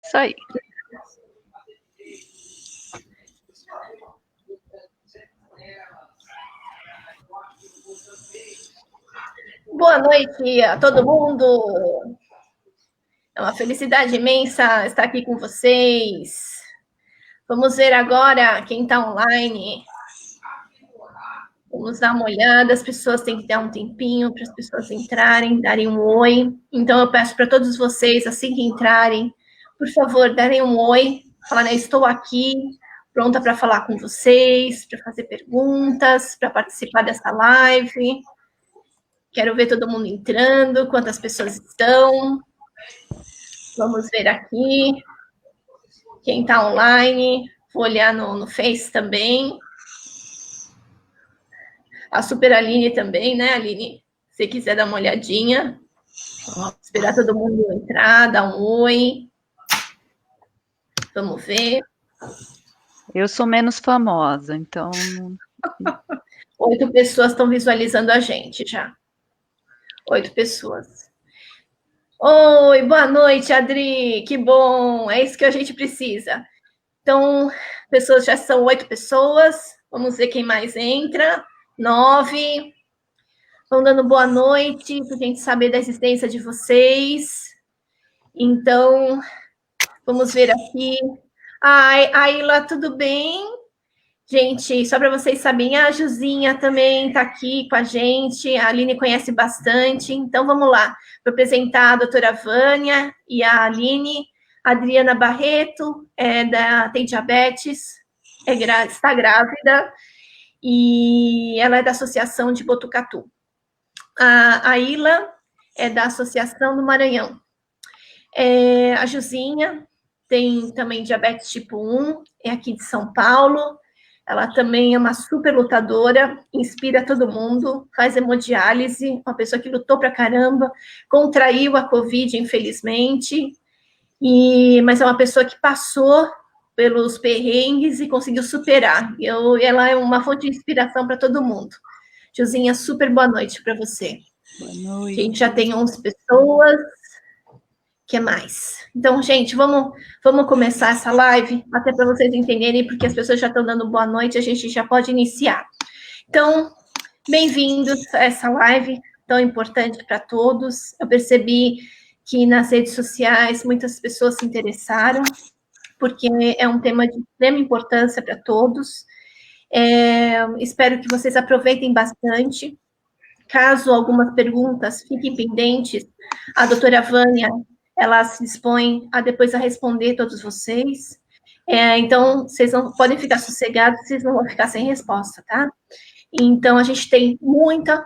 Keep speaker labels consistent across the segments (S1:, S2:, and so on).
S1: Isso aí.
S2: Boa noite a todo mundo. É uma felicidade imensa estar aqui com vocês. Vamos ver agora quem está online. Vamos dar uma olhada. As pessoas têm que dar um tempinho para as pessoas entrarem, darem um oi. Então, eu peço para todos vocês, assim que entrarem, por favor, darem um oi. Falarem, estou aqui, pronta para falar com vocês, para fazer perguntas, para participar dessa live. Quero ver todo mundo entrando, quantas pessoas estão. Vamos ver aqui. Quem está online, vou olhar no Face também. A Super Aline também, né, Aline? Se quiser dar uma olhadinha. Esperar todo mundo entrar, dar um oi. Vamos ver.
S1: Eu sou menos famosa, então...
S2: 8 pessoas estão visualizando a gente já. 8 pessoas. Oi, boa noite, Adri. Que bom. É isso que a gente precisa. Então, pessoas já são 8 pessoas. Vamos ver quem mais entra. 9. Vão dando boa noite, para a gente saber da existência de vocês. Então, vamos ver aqui. Ai, Aila, tudo bem? Gente, só para vocês saberem, a Juzinha também está aqui com a gente, a Aline conhece bastante, então vamos lá. Vou apresentar a doutora Vânia e a Aline. A Adriana Barreto tem diabetes, está grávida, e ela é da Associação de Botucatu. A Ila é da Associação do Maranhão. A Juzinha tem também diabetes tipo 1, é aqui de São Paulo. Ela também é uma super lutadora, inspira todo mundo, faz hemodiálise, uma pessoa que lutou pra caramba, contraiu a Covid, infelizmente, mas é uma pessoa que passou pelos perrengues e conseguiu superar. Ela é uma fonte de inspiração para todo mundo. Juzinha, super boa noite para você.
S1: Boa noite.
S2: A gente já tem 11 pessoas. O que mais? Então, gente, vamos começar essa live, até para vocês entenderem, porque as pessoas já estão dando boa noite, a gente já pode iniciar. Então, bem-vindos a essa live tão importante para todos. Eu percebi que nas redes sociais muitas pessoas se interessaram, porque é um tema de extrema importância para todos. Espero que vocês aproveitem bastante. Caso algumas perguntas fiquem pendentes, a doutora Vânia, ela se dispõe a depois a responder todos vocês. Então, vocês não podem ficar sossegados, vocês não vão ficar sem resposta, tá? Então, a gente tem muita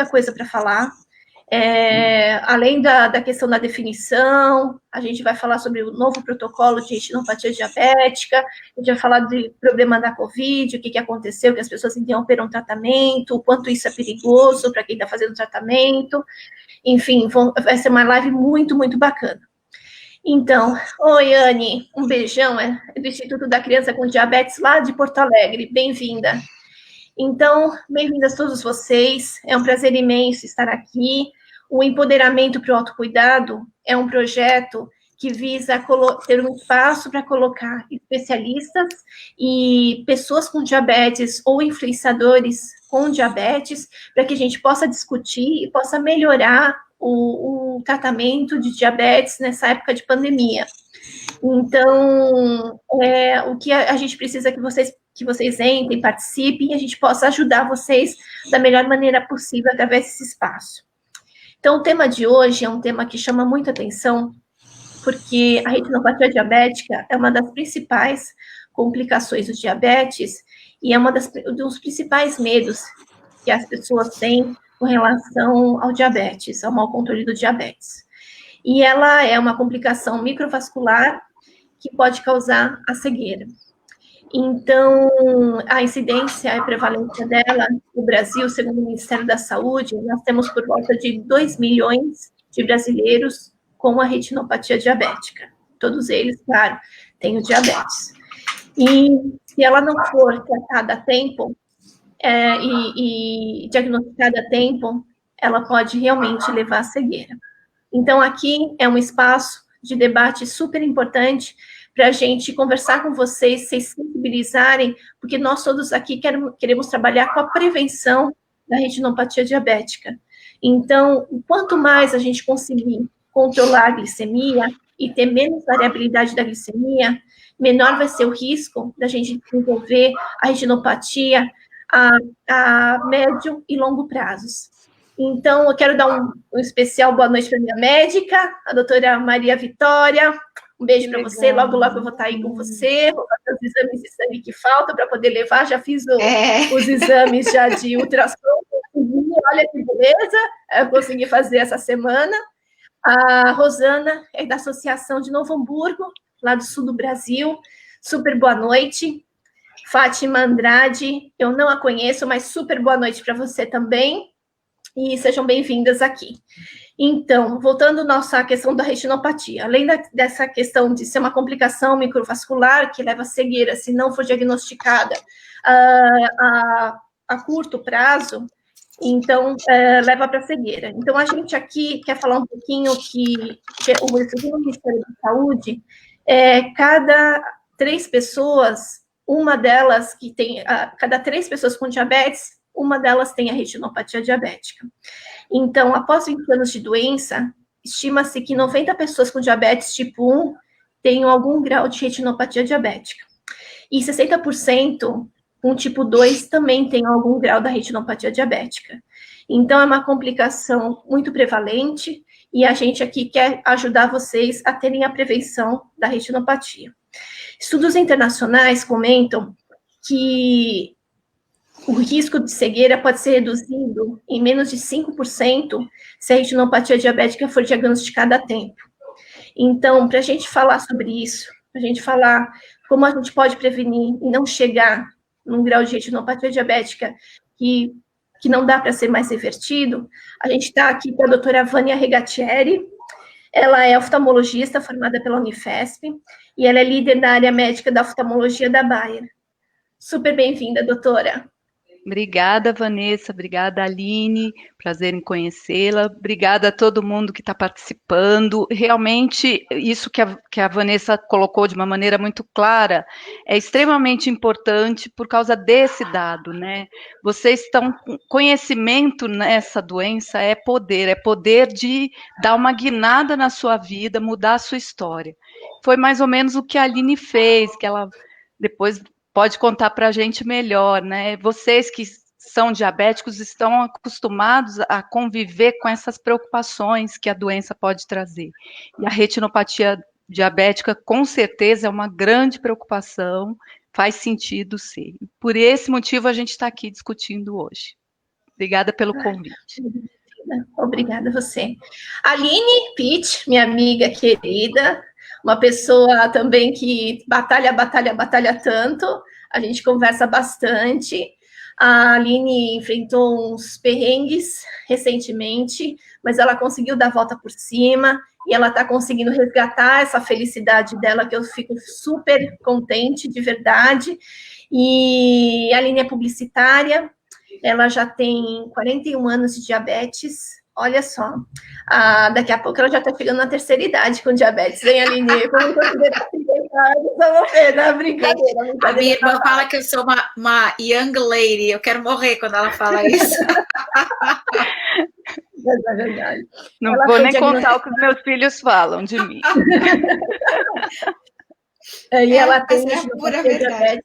S2: coisa para falar. Além da questão da definição, a gente vai falar sobre o novo protocolo de retinopatia diabética, a gente vai falar do problema da Covid, o que aconteceu, que as pessoas interromperam o tratamento, o quanto isso é perigoso para quem está fazendo tratamento. Enfim, vai ser uma live muito bacana. Então, oi, Anne, um beijão, do Instituto da Criança com Diabetes, lá de Porto Alegre, bem-vinda. Então, bem-vindas todos vocês, é um prazer imenso estar aqui. O Empoderamento para o Autocuidado é um projeto que visa ter um espaço para colocar especialistas e pessoas com diabetes ou influenciadores com diabetes, para que a gente possa discutir e possa melhorar o tratamento de diabetes nessa época de pandemia. Então, o que a gente precisa é que vocês entrem, participem, e a gente possa ajudar vocês da melhor maneira possível através desse espaço. Então, o tema de hoje é um tema que chama muita atenção, porque a retinopatia diabética é uma das principais complicações do diabetes e é dos principais medos que as pessoas têm com relação ao diabetes, ao mau controle do diabetes. E ela é uma complicação microvascular que pode causar a cegueira. Então, a incidência e a prevalência dela no Brasil, segundo o Ministério da Saúde, nós temos por volta de 2 milhões de brasileiros com a retinopatia diabética. Todos eles, claro, têm o diabetes. E se ela não for tratada a tempo e diagnosticada a tempo, ela pode realmente levar à cegueira. Então, aqui é um espaço de debate super importante para a gente conversar com vocês, se sensibilizarem, porque nós todos aqui queremos trabalhar com a prevenção da retinopatia diabética. Então, quanto mais a gente conseguir controlar a glicemia e ter menos variabilidade da glicemia, menor vai ser o risco da gente desenvolver a retinopatia a médio e longo prazos. Então, eu quero dar um especial boa noite para minha médica, a doutora Maria Vitória. Um beijo para você, logo eu vou estar aí com você, vou fazer os exames de sangue que faltam para poder levar, já fiz os exames já de ultrassom, olha que beleza, eu consegui fazer essa semana. A Rosana é da Associação de Novo Hamburgo, lá do sul do Brasil, super boa noite. Fátima Andrade, eu não a conheço, mas super boa noite para você também, e sejam bem-vindas aqui. Então, voltando à nossa questão da retinopatia, além dessa questão de ser uma complicação microvascular que leva a cegueira se não for diagnosticada a curto prazo, então leva para cegueira. Então, a gente aqui quer falar um pouquinho que o Ministério da Saúde, cada 3 pessoas, uma delas que tem, cada 3 pessoas com diabetes, uma delas tem a retinopatia diabética. Então, após 20 anos de doença, estima-se que 90 pessoas com diabetes tipo 1 tenham algum grau de retinopatia diabética. E 60% com tipo 2 também tem algum grau da retinopatia diabética. Então, é uma complicação muito prevalente e a gente aqui quer ajudar vocês a terem a prevenção da retinopatia. Estudos internacionais comentam que o risco de cegueira pode ser reduzido em menos de 5% se a retinopatia diabética for diagnosticada a tempo. Então, para a gente falar sobre isso, para a gente falar como a gente pode prevenir e não chegar num grau de retinopatia diabética que não dá para ser mais revertido, a gente está aqui com a doutora Vânia Regatieri. Ela é oftalmologista formada pela Unifesp e ela é líder na área médica da oftalmologia da Bayer. Super bem-vinda, doutora.
S1: Obrigada, Vanessa. Obrigada, Aline. Prazer em conhecê-la. Obrigada a todo mundo que está participando. Realmente, isso que a Vanessa colocou de uma maneira muito clara é extremamente importante por causa desse dado, né? Vocês estão com conhecimento nessa doença, é poder de dar uma guinada na sua vida, mudar a sua história. Foi mais ou menos o que a Aline fez, que ela depois pode contar para a gente melhor, né? Vocês que são diabéticos estão acostumados a conviver com essas preocupações que a doença pode trazer. E a retinopatia diabética, com certeza, é uma grande preocupação, faz sentido ser. Por esse motivo, a gente está aqui discutindo hoje. Obrigada pelo convite.
S2: Obrigada a você. Aline Pitt, minha amiga querida, uma pessoa também que batalha tanto, a gente conversa bastante. A Aline enfrentou uns perrengues recentemente, mas ela conseguiu dar a volta por cima e ela está conseguindo resgatar essa felicidade dela, que eu fico super contente, de verdade. E a Aline é publicitária, ela já tem 41 anos de diabetes. Olha só, daqui a pouco ela já está chegando na terceira idade com diabetes, hein, Aline? Como considerar 50 anos, vamos ver, não, brincadeira.
S3: A minha irmã fala que eu sou uma young lady, eu quero morrer quando ela fala isso.
S2: É verdade.
S1: Não vou nem contar o que os meus filhos falam de mim.
S2: E ela tem
S3: pura verdade.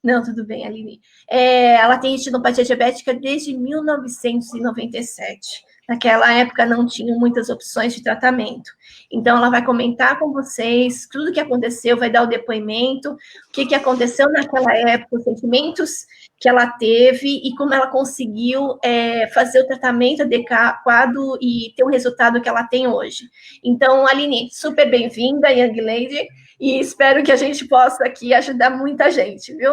S2: Não, tudo bem, Aline. Ela tem retinopatia diabética desde 1997. Naquela época não tinham muitas opções de tratamento. Então, ela vai comentar com vocês tudo o que aconteceu, vai dar o depoimento, o que aconteceu naquela época, os sentimentos que ela teve e como ela conseguiu fazer o tratamento adequado e ter o resultado que ela tem hoje. Então, Aline, super bem-vinda, Young Lady, e espero que a gente possa aqui ajudar muita gente, viu?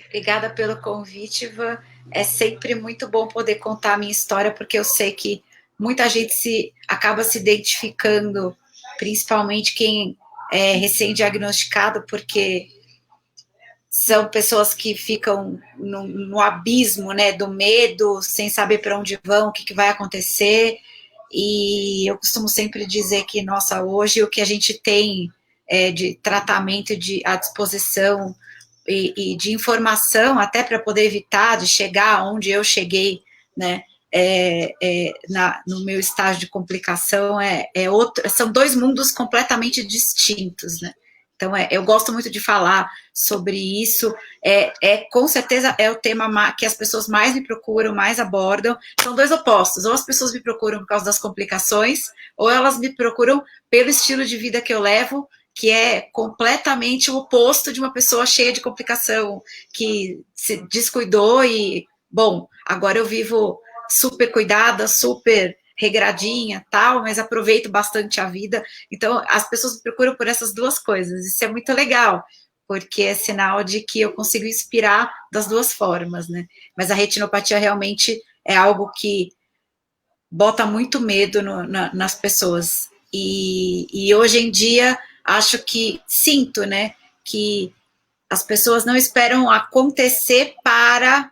S3: Obrigada pelo convite, Ivan. É sempre muito bom poder contar a minha história, porque eu sei que muita gente acaba se identificando, principalmente quem é recém-diagnosticado, porque são pessoas que ficam no abismo, né, do medo, sem saber para onde vão, o que vai acontecer. E eu costumo sempre dizer que, nossa, hoje o que a gente tem de tratamento à disposição e de informação, até para poder evitar de chegar onde eu cheguei, né, no meu estágio de complicação, são dois mundos completamente distintos, né? Então, eu gosto muito de falar sobre isso, com certeza é o tema que as pessoas mais me procuram, mais abordam, são dois opostos, ou as pessoas me procuram por causa das complicações, ou elas me procuram pelo estilo de vida que eu levo, que é completamente o oposto de uma pessoa cheia de complicação, que se descuidou e, bom, agora eu vivo super cuidada, super regradinha, tal, mas aproveito bastante a vida. Então, as pessoas me procuram por essas duas coisas. Isso é muito legal, porque é sinal de que eu consigo inspirar das duas formas, né? Mas a retinopatia realmente é algo que bota muito medo nas pessoas. E hoje em dia, sinto, né, que as pessoas não esperam acontecer para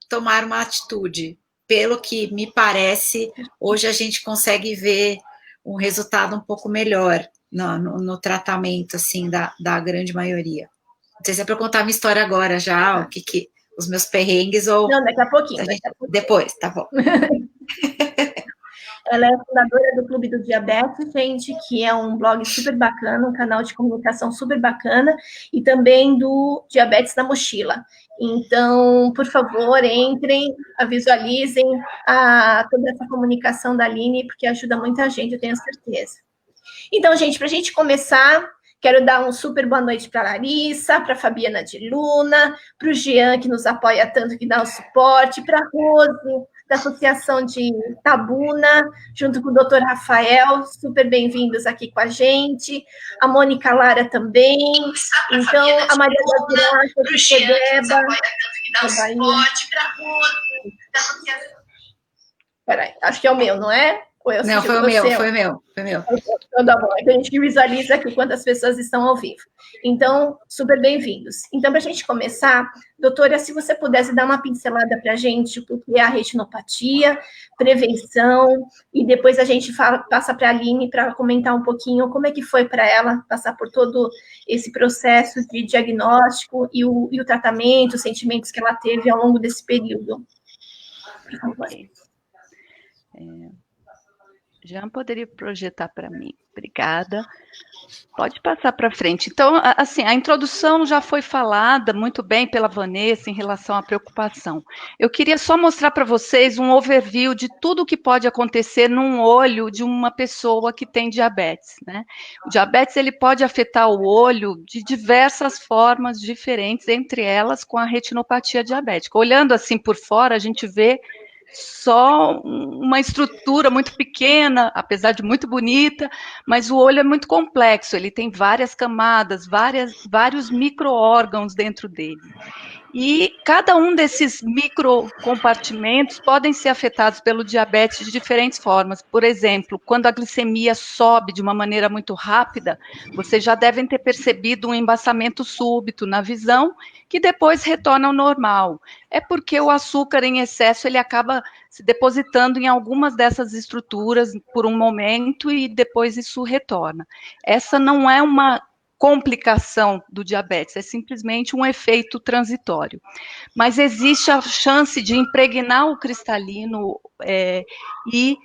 S3: tomar uma atitude. Pelo que me parece, hoje a gente consegue ver um resultado um pouco melhor no tratamento, assim, da grande maioria. Não sei se é para contar a minha história agora já, os meus perrengues, ou...
S2: Não, daqui a pouquinho.
S3: Depois, tá bom.
S2: Ela é fundadora do Clube do Diabetes, gente, que é um blog super bacana, um canal de comunicação super bacana, e também do Diabetes na Mochila. Então, por favor, entrem, visualizem toda essa comunicação da Aline, porque ajuda muita gente, eu tenho certeza. Então, gente, para a gente começar, quero dar um super boa noite para a Larissa, para a Fabiana de Luna, para o Jean, que nos apoia tanto, que dá o suporte, para a Rose, da Associação de Tabuna, junto com o doutor Rafael, super bem-vindos aqui com a gente, a Mônica Lara também, então, a Maria da Viracha, do Codeba, peraí, acho que é o meu, não é?
S3: Não, foi o meu.
S2: Então, tá bom, é que a gente visualiza aqui quantas pessoas estão ao vivo. Então, super bem-vindos. Então, para a gente começar, doutora, se você pudesse dar uma pincelada para a gente, o que é a retinopatia, prevenção, e depois a gente passa para a Aline para comentar um pouquinho como é que foi para ela passar por todo esse processo de diagnóstico e o tratamento, os sentimentos que ela teve ao longo desse período. Por favor.
S1: Jean poderia projetar para mim. Obrigada. Pode passar para frente. Então, assim, a introdução já foi falada muito bem pela Vanessa em relação à preocupação. Eu queria só mostrar para vocês um overview de tudo o que pode acontecer num olho de uma pessoa que tem diabetes, né? O diabetes, ele pode afetar o olho de diversas formas diferentes, entre elas com a retinopatia diabética. Olhando assim por fora, a gente vê só uma estrutura muito pequena, apesar de muito bonita, mas o olho é muito complexo, ele tem várias camadas, vários micro-órgãos dentro dele. E cada um desses microcompartimentos podem ser afetados pelo diabetes de diferentes formas. Por exemplo, quando a glicemia sobe de uma maneira muito rápida, vocês já devem ter percebido um embaçamento súbito na visão, que depois retorna ao normal. É porque o açúcar em excesso ele acaba se depositando em algumas dessas estruturas por um momento e depois isso retorna. Essa não é uma complicação do diabetes, é simplesmente um efeito transitório. Mas existe a chance de impregnar o cristalino e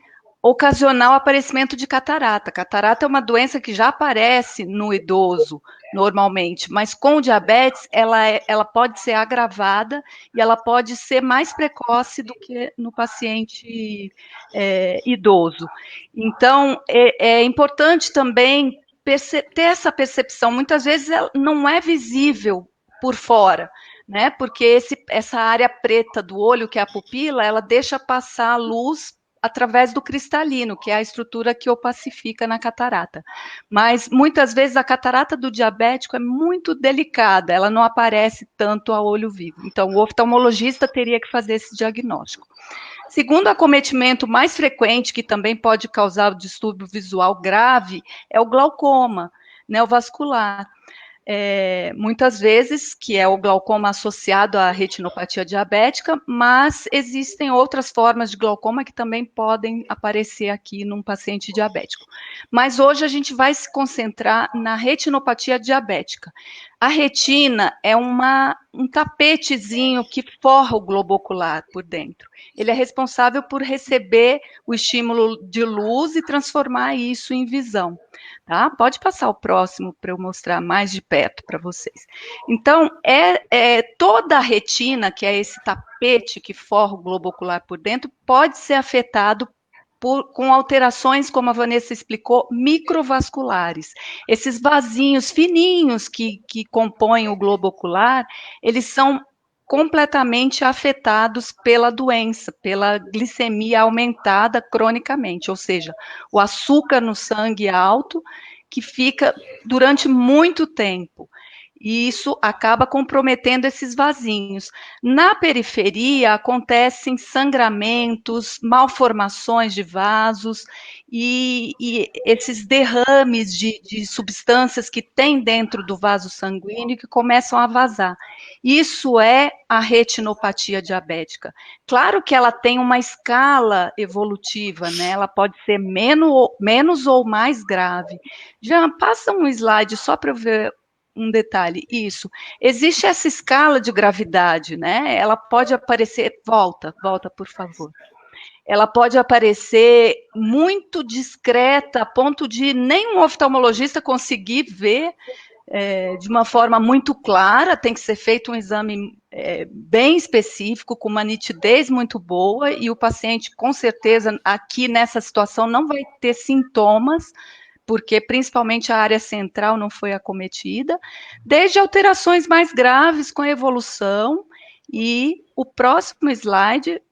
S1: ocasionar o aparecimento de catarata. Catarata é uma doença que já aparece no idoso, normalmente, mas com o diabetes, ela pode ser agravada e ela pode ser mais precoce do que no paciente idoso. Então, é importante também ter essa percepção. Muitas vezes ela não é visível por fora, né? Porque essa área preta do olho, que é a pupila, ela deixa passar a luz através do cristalino, que é a estrutura que opacifica na catarata. Mas muitas vezes a catarata do diabético é muito delicada, ela não aparece tanto a olho vivo. Então, o oftalmologista teria que fazer esse diagnóstico. Segundo acometimento mais frequente, que também pode causar distúrbio visual grave, é o glaucoma neovascular. muitas vezes, que é o glaucoma associado à retinopatia diabética, mas existem outras formas de glaucoma que também podem aparecer aqui num paciente diabético. Mas hoje a gente vai se concentrar na retinopatia diabética. A retina é um tapetezinho que forra o globo ocular por dentro. Ele é responsável por receber o estímulo de luz e transformar isso em visão. Tá? Pode passar o próximo para eu mostrar mais de perto para vocês. Então, toda a retina, que é esse tapete que forra o globo ocular por dentro, pode ser afetado com alterações, como a Vanessa explicou, microvasculares. Esses vasinhos fininhos que compõem o globo ocular, eles são completamente afetados pela doença, pela glicemia aumentada cronicamente, ou seja, o açúcar no sangue alto, que fica durante muito tempo. E isso acaba comprometendo esses vasinhos. Na periferia, acontecem sangramentos, malformações de vasos e esses derrames de substâncias que tem dentro do vaso sanguíneo que começam a vazar. Isso é a retinopatia diabética. Claro que ela tem uma escala evolutiva, né? Ela pode ser menos ou mais grave. Já passa um slide só para eu ver um detalhe, isso. Existe essa escala de gravidade, né? Ela pode aparecer, volta, por favor. Ela pode aparecer muito discreta, a ponto de nenhum oftalmologista conseguir ver de uma forma muito clara, tem que ser feito um exame bem específico, com uma nitidez muito boa, e o paciente, com certeza, aqui nessa situação, não vai ter sintomas, porque principalmente a área central não foi acometida, desde alterações mais graves com a evolução, e o próximo slide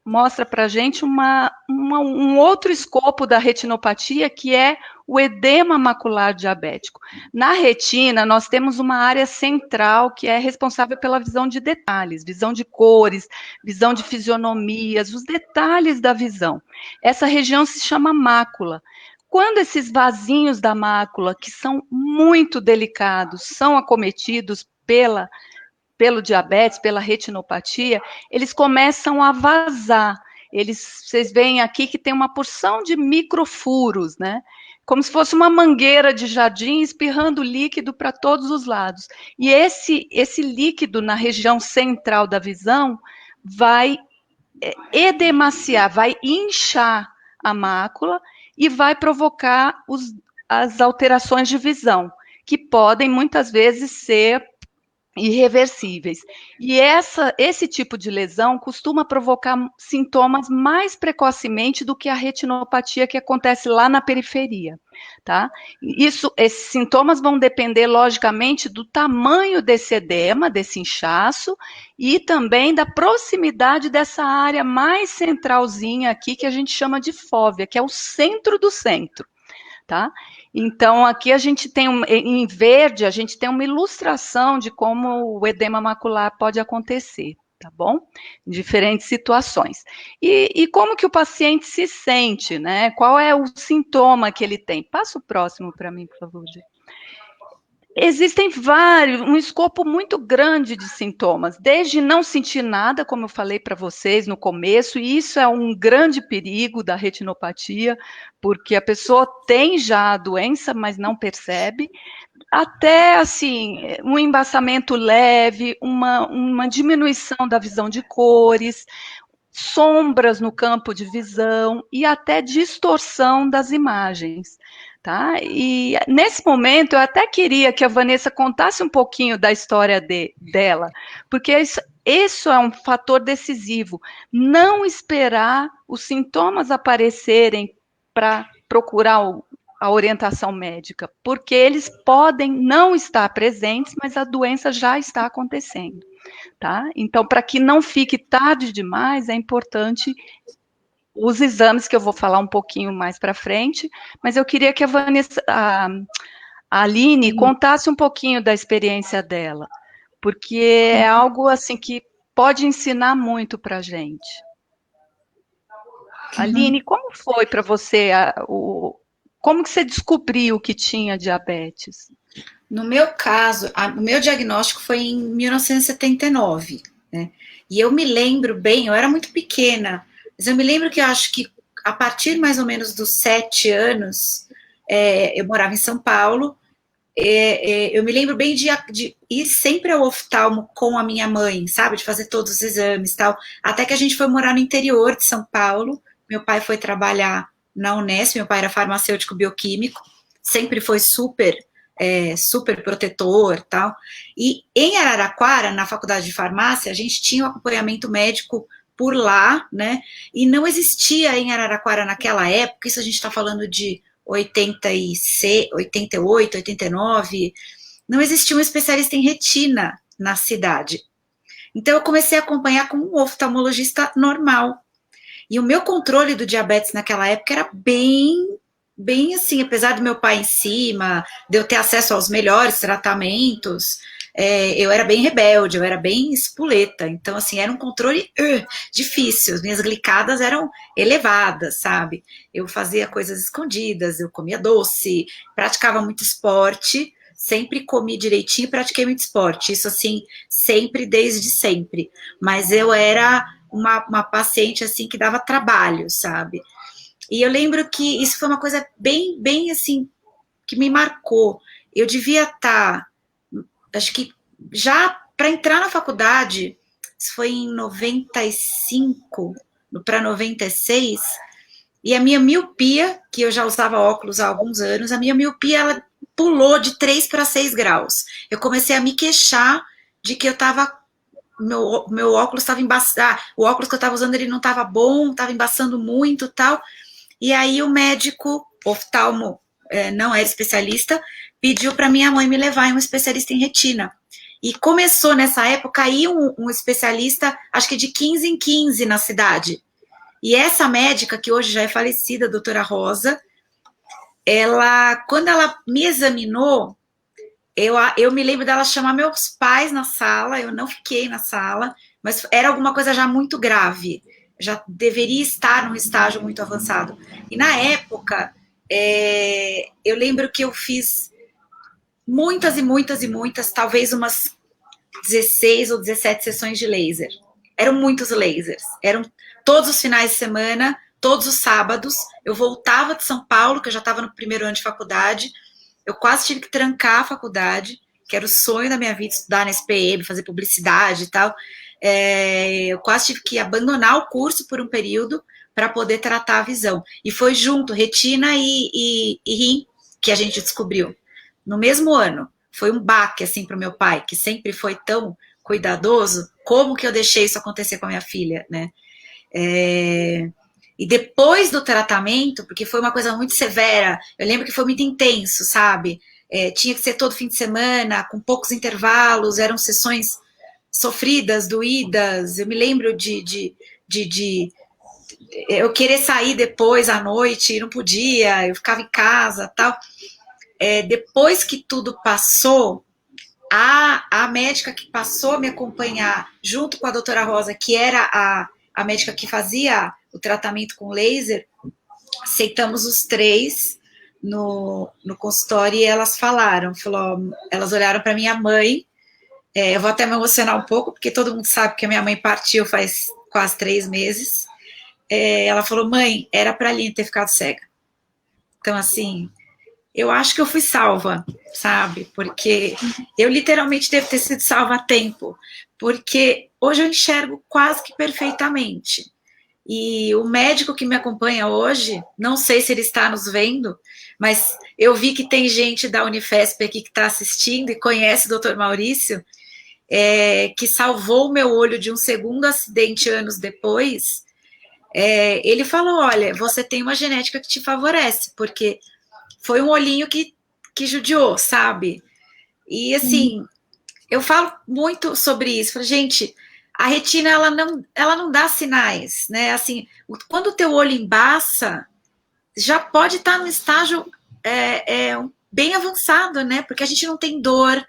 S1: mostra para a gente um outro escopo da retinopatia, que é o edema macular diabético. Na retina, nós temos uma área central que é responsável pela visão de detalhes, visão de cores, visão de fisionomias, os detalhes da visão. Essa região se chama mácula. Quando esses vasinhos da mácula, que são muito delicados, são acometidos pelo diabetes, pela retinopatia, eles começam a vazar. Vocês veem aqui que tem uma porção de microfuros, né? Como se fosse uma mangueira de jardim espirrando líquido para todos os lados. E esse líquido na região central da visão vai edemaciar, vai inchar a mácula e vai provocar as alterações de visão, que podem muitas vezes ser irreversíveis. E esse tipo de lesão costuma provocar sintomas mais precocemente do que a retinopatia que acontece lá na periferia, tá? Esses sintomas vão depender, logicamente, do tamanho desse edema, desse inchaço, e também da proximidade dessa área mais centralzinha aqui, que a gente chama de fóvea, que é o centro do centro. Tá? Então, aqui a gente tem, em verde, a gente tem uma ilustração de como o edema macular pode acontecer, tá bom? Em diferentes situações. E como que o paciente se sente, né? Qual é o sintoma que ele tem? Passa o próximo para mim, por favor, Gi. Existem um escopo muito grande de sintomas, desde não sentir nada, como eu falei para vocês no começo, e isso é um grande perigo da retinopatia, porque a pessoa tem já a doença, mas não percebe, até, assim, um embaçamento leve, uma diminuição da visão de cores, sombras no campo de visão e até distorção das imagens. Tá? E nesse momento eu até queria que a Vanessa contasse um pouquinho da história dela, porque isso é um fator decisivo. Não esperar os sintomas aparecerem para procurar a orientação médica, porque eles podem não estar presentes, mas a doença já está acontecendo. Tá? Então, para que não fique tarde demais, é importante os exames, que eu vou falar um pouquinho mais para frente, mas eu queria que a Aline contasse um pouquinho da experiência dela, porque é algo assim que pode ensinar muito para a gente. Aline, como foi para você, como que você descobriu que tinha diabetes?
S3: No meu caso, o meu diagnóstico foi em 1979, né? E eu me lembro bem, eu era muito pequena, mas eu me lembro que eu acho que a partir mais ou menos dos 7 anos, eu morava em São Paulo, eu me lembro bem de ir sempre ao oftalmo com a minha mãe, sabe? De fazer todos os exames e tal. Até que a gente foi morar no interior de São Paulo. Meu pai foi trabalhar na Unesp, meu pai era farmacêutico bioquímico, sempre foi super protetor tal. E em Araraquara, na faculdade de farmácia, a gente tinha um acompanhamento médico por lá, né? E não existia em Araraquara naquela época, isso a gente está falando de 86, 88, 89, não existia um especialista em retina na cidade. Então eu comecei a acompanhar com um oftalmologista normal. E o meu controle do diabetes naquela época era bem assim, apesar do meu pai em cima, de eu ter acesso aos melhores tratamentos, eu era bem rebelde, eu era bem espoleta, então assim, era um controle difícil, as minhas glicadas eram elevadas, sabe? Eu fazia coisas escondidas, eu comia doce, praticava muito esporte, sempre comi direitinho e pratiquei muito esporte, isso assim, sempre, desde sempre, mas eu era uma paciente assim que dava trabalho, sabe? E eu lembro que isso foi uma coisa bem assim, que me marcou. Eu devia estar, acho que já para entrar na faculdade, isso foi em 95 para 96, e a minha miopia, que eu já usava óculos há alguns anos, a minha miopia ela pulou de 3 para 6 graus. Eu comecei a me queixar de que eu estava meu óculos estava embaçado, o óculos que eu estava usando ele não estava bom, estava embaçando muito tal. E aí o médico, oftalmo, não era especialista, pediu para minha mãe me levar em um especialista em retina. E começou nessa época aí um especialista, acho que de 15 em 15 na cidade. E essa médica, que hoje já é falecida, a doutora Rosa, quando ela me examinou, eu me lembro dela chamar meus pais na sala, eu não fiquei na sala, mas era alguma coisa já muito grave, já deveria estar num estágio muito avançado. E na época, eu lembro que eu fiz muitas e muitas e muitas, talvez umas 16 ou 17 sessões de laser. Eram muitos lasers, eram todos os finais de semana, todos os sábados. Eu voltava de São Paulo, que eu já estava no primeiro ano de faculdade, eu quase tive que trancar a faculdade, que era o sonho da minha vida, estudar na SPM, fazer publicidade e tal. Eu quase tive que abandonar o curso por um período para poder tratar a visão. E foi junto, retina e rim, que a gente descobriu. No mesmo ano. Foi um baque, assim, para o meu pai, que sempre foi tão cuidadoso. Como que eu deixei isso acontecer com a minha filha, né? E depois do tratamento, porque foi uma coisa muito severa, eu lembro que foi muito intenso, sabe? Tinha que ser todo fim de semana, com poucos intervalos, eram sessões sofridas, doídas. Eu me lembro de eu querer sair depois à noite e não podia, eu ficava em casa, tal. Depois que tudo passou, a médica que passou a me acompanhar, junto com a doutora Rosa, que era a médica que fazia o tratamento com laser, aceitamos os três no consultório e elas elas olharam para minha mãe, eu vou até me emocionar um pouco, porque todo mundo sabe que a minha mãe partiu faz quase 3 meses, ela falou, mãe, era para a Aline ter ficado cega. Então, assim, eu acho que eu fui salva, sabe? Porque eu literalmente devo ter sido salva a tempo, porque hoje eu enxergo quase que perfeitamente. E o médico que me acompanha hoje, não sei se ele está nos vendo, mas eu vi que tem gente da Unifesp aqui que está assistindo e conhece o Dr. Maurício, que salvou o meu olho de um segundo acidente anos depois. Ele falou, olha, você tem uma genética que te favorece, porque foi um olhinho que judiou, sabe? E assim, eu falo muito sobre isso. Falo, gente, a retina ela não dá sinais, né? Assim, quando o teu olho embaça, já pode estar num estágio bem avançado, né? Porque a gente não tem dor,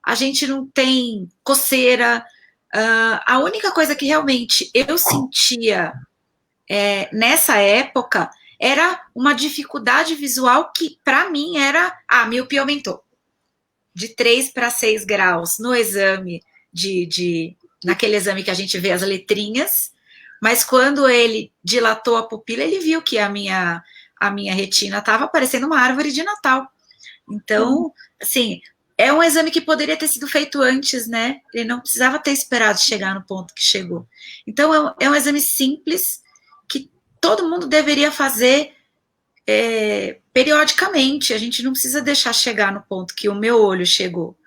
S3: a gente não tem coceira. A única coisa que realmente eu sentia nessa época era uma dificuldade visual que, para mim, era a miopia aumentou. de 3 para 6 graus no exame naquele exame que a gente vê as letrinhas, mas quando ele dilatou a pupila, ele viu que a minha retina estava parecendo uma árvore de Natal. Então, assim, é um exame que poderia ter sido feito antes, né? Ele não precisava ter esperado chegar no ponto que chegou. Então, é um exame simples que todo mundo deveria fazer periodicamente. A gente não precisa deixar chegar no ponto que o meu olho chegou.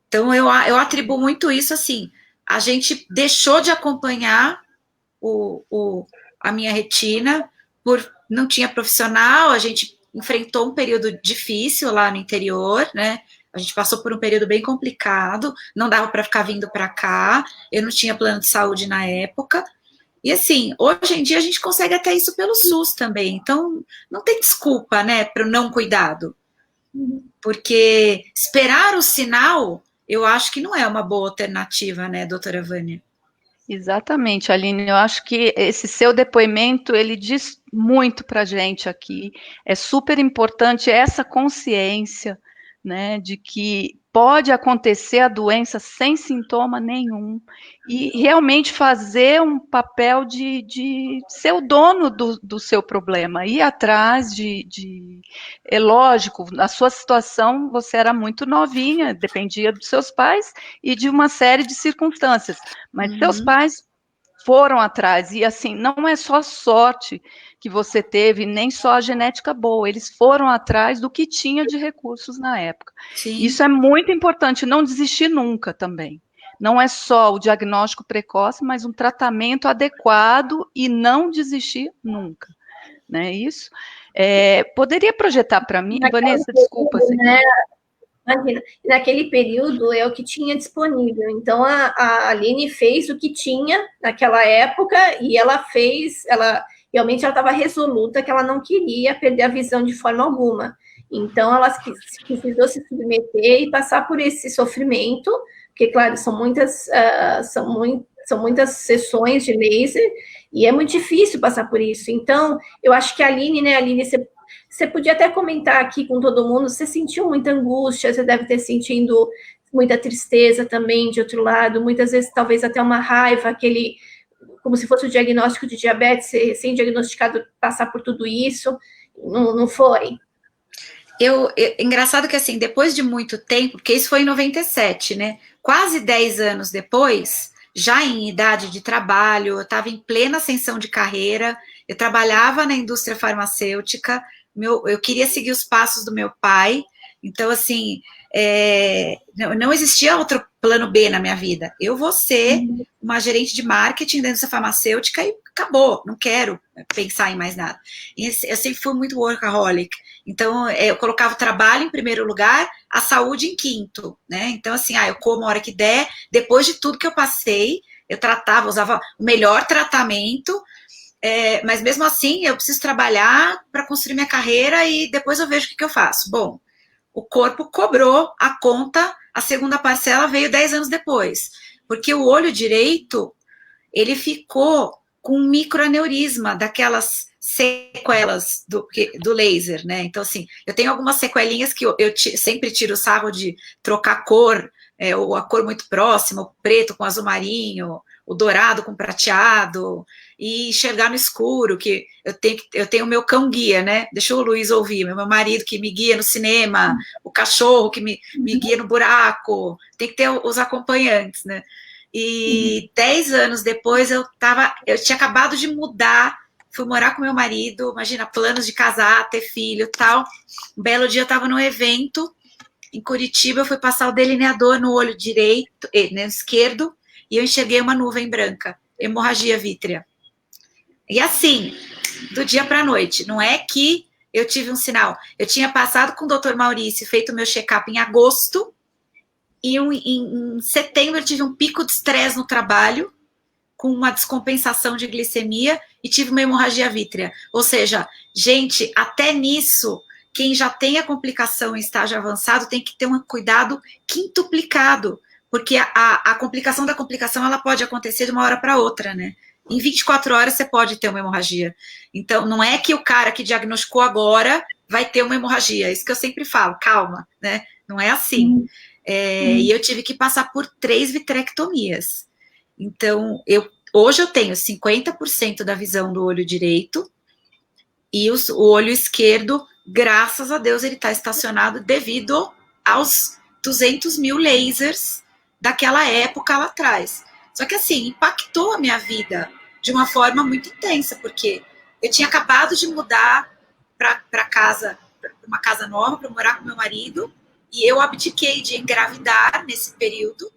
S3: Então, eu atribuo muito isso, assim, a gente deixou de acompanhar a minha retina, não tinha profissional, a gente enfrentou um período difícil lá no interior, né? A gente passou por um período bem complicado, não dava para ficar vindo para cá, eu não tinha plano de saúde na época, e assim, hoje em dia a gente consegue até isso pelo SUS também, então não tem desculpa, né, para o não cuidado, porque esperar o sinal, eu acho que não é uma boa alternativa, né, doutora Vânia?
S1: Exatamente, Aline, eu acho que esse seu depoimento, ele diz muito para a gente aqui, é super importante essa consciência, né, de que pode acontecer a doença sem sintoma nenhum, e realmente fazer um papel de ser o dono do seu problema, ir atrás é lógico, na sua situação você era muito novinha, dependia dos seus pais e de uma série de circunstâncias, mas seus pais foram atrás, e assim, não é só sorte que você teve, nem só a genética boa, eles foram atrás do que tinha de recursos na época.
S3: Sim.
S1: Isso é muito importante, não desistir nunca também. Não é só o diagnóstico precoce, mas um tratamento adequado e não desistir nunca. Não é isso? Poderia projetar para mim, Vanessa, desculpa.
S2: Né? Imagina, naquele período é o que tinha disponível. Então, a Aline fez o que tinha naquela época e ela realmente estava resoluta que ela não queria perder a visão de forma alguma. Então, ela precisou se submeter e passar por esse sofrimento, porque, claro, são muitas sessões de laser e é muito difícil passar por isso. Então, eu acho que a Aline, né, Aline, você podia até comentar aqui com todo mundo, você sentiu muita angústia, você deve ter sentido muita tristeza também, de outro lado, muitas vezes talvez até uma raiva, como se fosse o diagnóstico de diabetes, ser recém-diagnosticado, passar por tudo isso, não foi?
S3: Engraçado que assim, depois de muito tempo, porque isso foi em 97, né? Quase 10 anos depois, já em idade de trabalho, eu estava em plena ascensão de carreira, eu trabalhava na indústria farmacêutica, eu queria seguir os passos do meu pai, então, assim, não existia outro plano B na minha vida. Eu vou ser uma gerente de marketing da indústria farmacêutica e acabou, não quero pensar em mais nada. E eu sempre fui muito workaholic, então eu colocava o trabalho em primeiro lugar, a saúde em quinto, né? Então, assim, eu como a hora que der, depois de tudo que eu passei, eu usava o melhor tratamento, mas mesmo assim eu preciso trabalhar para construir minha carreira e depois eu vejo o que eu faço. Bom, o corpo cobrou a conta, a segunda parcela veio 10 anos depois, porque o olho direito, ele ficou com um microaneurisma, daquelas sequelas do laser, né? Então, assim, eu tenho algumas sequelinhas que eu sempre tiro o sarro de trocar cor, ou a cor muito próxima, o preto com azul marinho, o dourado com prateado, e enxergar no escuro, que eu tenho o meu cão guia, né? Deixa o Luiz ouvir, meu marido que me guia no cinema, o cachorro que me guia no buraco, tem que ter os acompanhantes, né? E 10 anos depois eu tinha acabado de mudar, fui morar com meu marido, imagina, planos de casar, ter filho e tal. Um belo dia eu estava num evento em Curitiba, eu fui passar o delineador no olho direito, no esquerdo, e eu enxerguei uma nuvem branca, hemorragia vítrea. E assim, do dia para a noite, não é que eu tive um sinal. Eu tinha passado com o Dr. Maurício, feito o meu check-up em agosto, e em setembro eu tive um pico de estresse no trabalho, com uma descompensação de glicemia, e tive uma hemorragia vítrea. Ou seja, gente, até nisso, quem já tem a complicação em estágio avançado tem que ter um cuidado quintuplicado, porque a complicação da complicação ela pode acontecer de uma hora para outra, né? Em 24 horas você pode ter uma hemorragia. Então, não é que o cara que diagnosticou agora vai ter uma hemorragia. Isso que eu sempre falo, calma, né? não é assim. E eu tive que passar por 3 vitrectomias. Então, hoje eu tenho 50% da visão do olho direito e o olho esquerdo, graças a Deus, ele está estacionado devido aos 200 mil lasers daquela época lá atrás. Só que assim, impactou a minha vida de uma forma muito intensa, porque eu tinha acabado de mudar para casa, para uma casa nova, para morar com meu marido, e eu abdiquei de engravidar nesse período,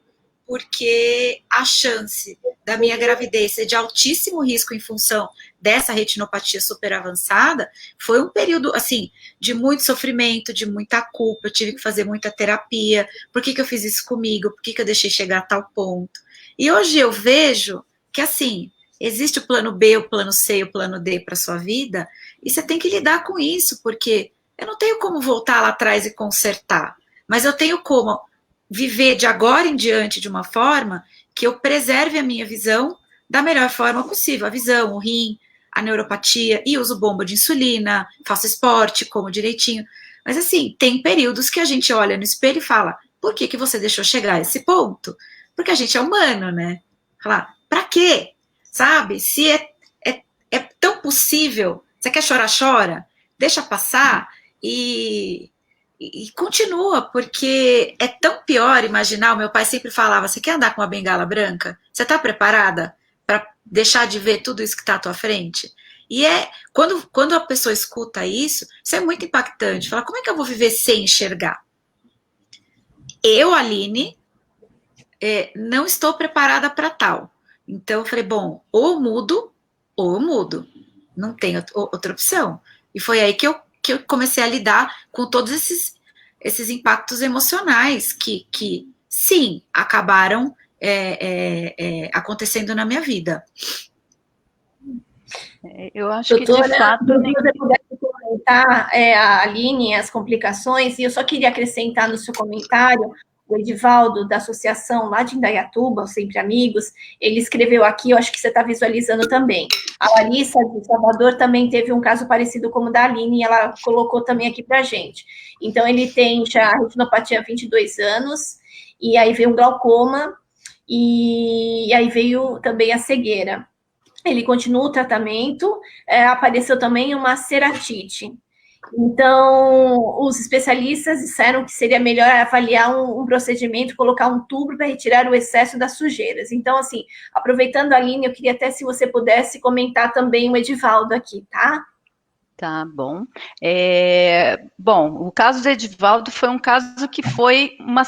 S3: porque a chance da minha gravidez ser de altíssimo risco em função dessa retinopatia super avançada, foi um período, assim, de muito sofrimento, de muita culpa, eu tive que fazer muita terapia, por que eu fiz isso comigo, por que eu deixei chegar a tal ponto. E hoje eu vejo que, assim, existe o plano B, o plano C e o plano D para sua vida, e você tem que lidar com isso, porque eu não tenho como voltar lá atrás e consertar, mas eu tenho como viver de agora em diante de uma forma que eu preserve a minha visão da melhor forma possível. A visão, o rim, a neuropatia, e uso bomba de insulina, faço esporte, como direitinho. Mas assim, tem períodos que a gente olha no espelho e fala, por que você deixou chegar a esse ponto? Porque a gente é humano, né? Falar, pra quê? Sabe? Se é tão possível, você quer chorar, chora, deixa passar e continua, porque é tão pior imaginar, o meu pai sempre falava, você quer andar com uma bengala branca? Você está preparada para deixar de ver tudo isso que está à tua frente? E quando a pessoa escuta isso é muito impactante. Fala, como é que eu vou viver sem enxergar? Eu, Aline, não estou preparada para tal. Então eu falei, bom, ou eu mudo, não tem outra opção. E foi aí que eu comecei a lidar com todos esses impactos emocionais que sim, acabaram acontecendo na minha vida.
S1: Eu acho doutora, que, de fato...
S2: Se você pudesse comentar, a Aline, as complicações, e eu só queria acrescentar no seu comentário, o Edivaldo, da associação lá de Indaiatuba, Sempre Amigos, ele escreveu aqui, eu acho que você está visualizando também. A Larissa, de Salvador, também teve um caso parecido como o da Aline, e ela colocou também aqui para a gente. Então, ele tem já a retinopatia há 22 anos, e aí veio um glaucoma, e aí veio também a cegueira. Ele continua o tratamento, apareceu também uma ceratite. Então, os especialistas disseram que seria melhor avaliar um procedimento, colocar um tubo para retirar o excesso das sujeiras. Então, assim, aproveitando a linha, eu queria até se você pudesse comentar também o Edivaldo aqui, tá?
S1: Tá bom. Bom, o caso do Edivaldo foi um caso que foi uma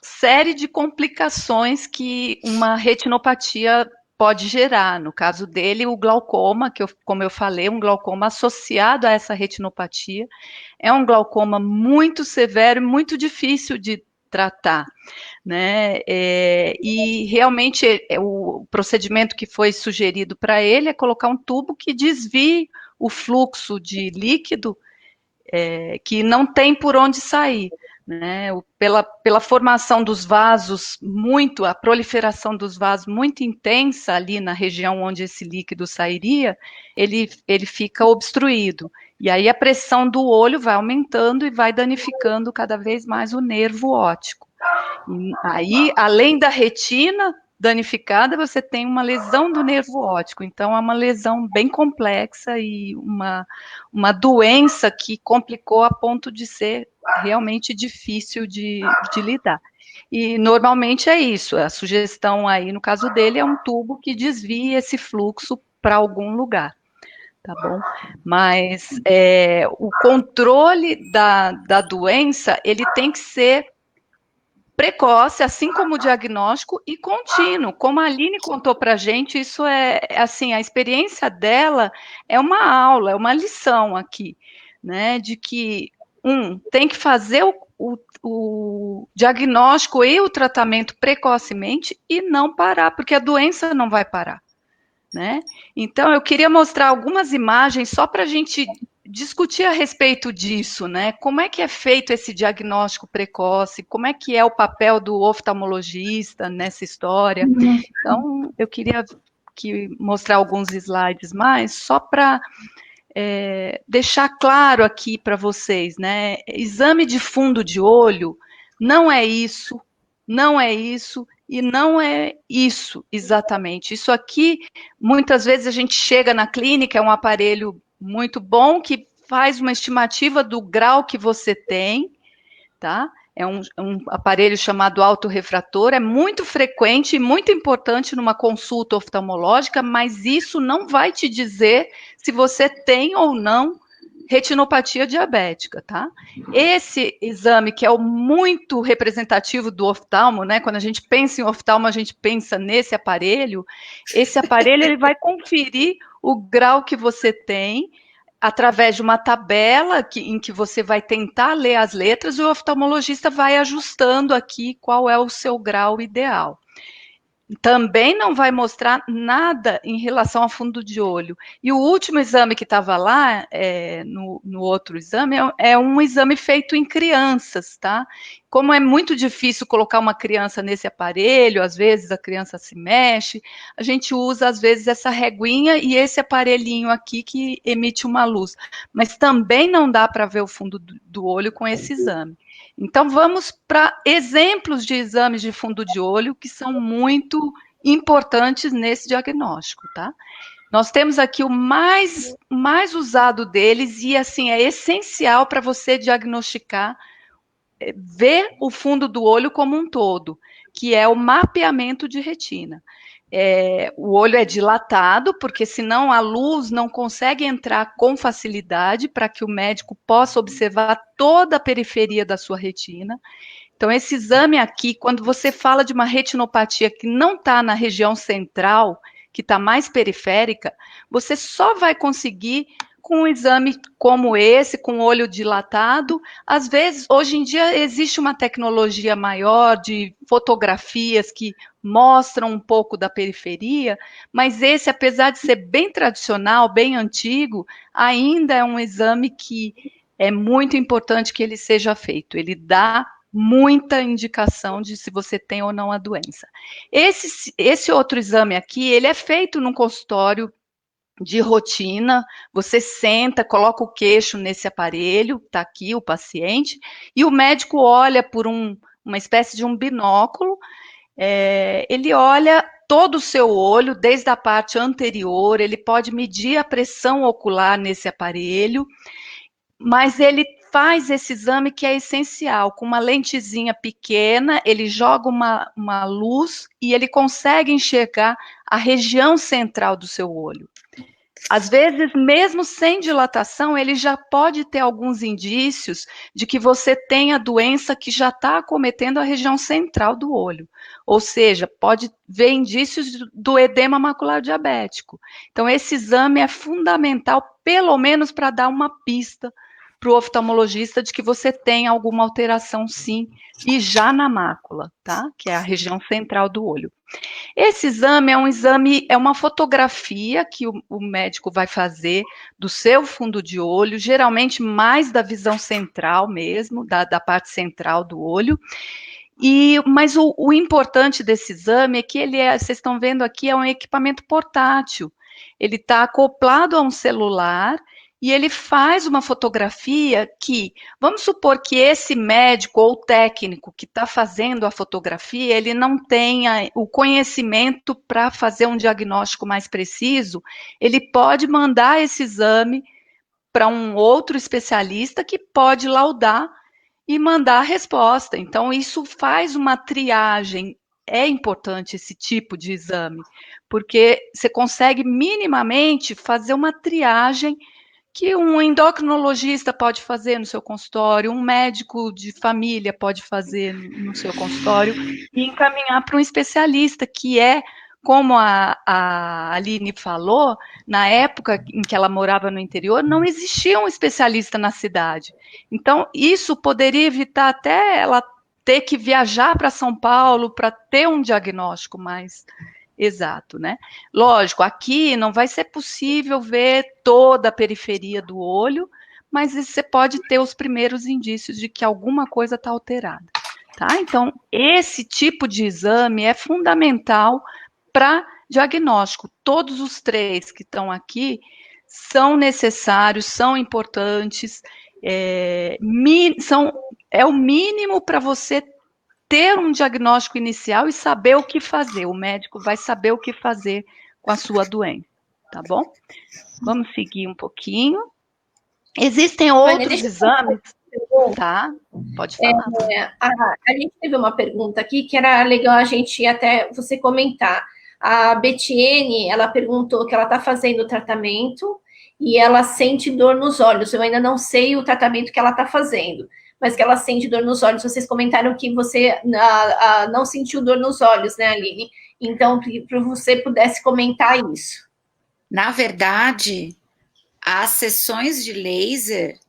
S1: série de complicações que uma retinopatia pode gerar. No caso dele, o glaucoma, como eu falei, um glaucoma associado a essa retinopatia, é um glaucoma muito severo e muito difícil de tratar, né? E realmente o procedimento que foi sugerido para ele é colocar um tubo que desvie o fluxo de líquido que não tem por onde sair. Né, pela formação dos vasos a proliferação dos vasos muito intensa ali na região onde esse líquido sairia, ele fica obstruído. E aí a pressão do olho vai aumentando e vai danificando cada vez mais o nervo óptico. E aí, além da retina danificada, você tem uma lesão do nervo óptico. Então, é uma lesão bem complexa e uma doença que complicou a ponto de ser realmente difícil de lidar. E, normalmente, é isso. A sugestão aí, no caso dele, é um tubo que desvie esse fluxo para algum lugar. Tá bom? Mas o controle da doença, ele tem que ser precoce, assim como o diagnóstico, e contínuo. Como a Aline contou para a gente, isso assim, a experiência dela é uma aula, é uma lição aqui, né, de que, tem que fazer o diagnóstico e o tratamento precocemente e não parar, porque a doença não vai parar, né? Então, eu queria mostrar algumas imagens só para a gente discutir a respeito disso, né? Como é que é feito esse diagnóstico precoce? Como é que é o papel do oftalmologista nessa história? Então, eu queria mostrar alguns slides mais, só para deixar claro aqui para vocês, né? Exame de fundo de olho não é isso, não é isso e não é isso exatamente. Isso aqui, muitas vezes a gente chega na clínica, é um aparelho muito bom que faz uma estimativa do grau que você tem, tá? É um aparelho chamado autorrefrator, é muito frequente e muito importante numa consulta oftalmológica, mas isso não vai te dizer se você tem ou não retinopatia diabética, tá? Esse exame, que é o muito representativo do oftalmo, né? Quando a gente pensa em oftalmo, a gente pensa nesse aparelho. Esse aparelho, ele vai conferir o grau que você tem através de uma tabela em que você vai tentar ler as letras e o oftalmologista vai ajustando aqui qual é o seu grau ideal. Também não vai mostrar nada em relação ao fundo de olho. E o último exame que estava lá, no outro exame, é um exame feito em crianças, tá? Como é muito difícil colocar uma criança nesse aparelho, às vezes a criança se mexe, a gente usa, às vezes, essa reguinha e esse aparelhinho aqui que emite uma luz. Mas também não dá para ver o fundo do olho com esse exame. Então, vamos para exemplos de exames de fundo de olho que são muito importantes nesse diagnóstico, tá? Nós temos aqui o mais usado deles e, assim, é essencial para você diagnosticar, ver o fundo do olho como um todo, que é o mapeamento de retina. O olho é dilatado, porque senão a luz não consegue entrar com facilidade para que o médico possa observar toda a periferia da sua retina. Então, esse exame aqui, quando você fala de uma retinopatia que não está na região central, que está mais periférica, você só vai conseguir com um exame como esse, com o olho dilatado. Às vezes, hoje em dia, existe uma tecnologia maior de fotografias que mostram um pouco da periferia, mas esse, apesar de ser bem tradicional, bem antigo, ainda é um exame que é muito importante que ele seja feito. Ele dá muita indicação de se você tem ou não a doença. Esse outro exame aqui, ele é feito num consultório de rotina, você senta, coloca o queixo nesse aparelho, está aqui o paciente, e o médico olha por uma espécie de um binóculo, ele olha todo o seu olho, desde a parte anterior, ele pode medir a pressão ocular nesse aparelho, mas ele faz esse exame que é essencial, com uma lentezinha pequena, ele joga uma luz e ele consegue enxergar a região central do seu olho. Às vezes, mesmo sem dilatação, ele já pode ter alguns indícios de que você tem a doença que já está acometendo a região central do olho. Ou seja, pode ver indícios do edema macular diabético. Então, esse exame é fundamental, pelo menos para dar uma pista para o oftalmologista de que você tem alguma alteração, sim, e já na mácula, tá? Que é a região central do olho. Esse exame é uma fotografia que o médico vai fazer do seu fundo de olho, geralmente mais da visão central mesmo, da parte central do olho. Mas o importante desse exame é que vocês estão vendo aqui, é um equipamento portátil. Ele está acoplado a um celular e ele faz uma fotografia que, vamos supor que esse médico ou técnico que está fazendo a fotografia, ele não tenha o conhecimento para fazer um diagnóstico mais preciso, ele pode mandar esse exame para um outro especialista que pode laudar e mandar a resposta. Então, isso faz uma triagem. É importante esse tipo de exame, porque você consegue minimamente fazer uma triagem que um endocrinologista pode fazer no seu consultório, um médico de família pode fazer no seu consultório e encaminhar para um especialista, que é, como a Aline falou, na época em que ela morava no interior, não existia um especialista na cidade. Então, isso poderia evitar até ela ter que viajar para São Paulo para ter um diagnóstico mais exato, né? Lógico, aqui não vai ser possível ver toda a periferia do olho, mas você pode ter os primeiros indícios de que alguma coisa está alterada, tá? Então, esse tipo de exame é fundamental para diagnóstico. Todos os três que estão aqui são necessários, são importantes, é o mínimo para você ter um diagnóstico inicial e saber o que fazer. O médico vai saber o que fazer com a sua doença, tá bom? Vamos seguir um pouquinho. Existem outros exames, tá? Pode falar.
S2: A gente teve uma pergunta aqui que era legal a gente até você comentar. A Betiene, ela perguntou que ela está fazendo o tratamento e ela sente dor nos olhos. Eu ainda não sei o tratamento que ela está fazendo, mas que ela sente dor nos olhos. Vocês comentaram que você não sentiu dor nos olhos, né, Aline? Então, para você pudesse comentar isso.
S3: Na verdade, as sessões de laser,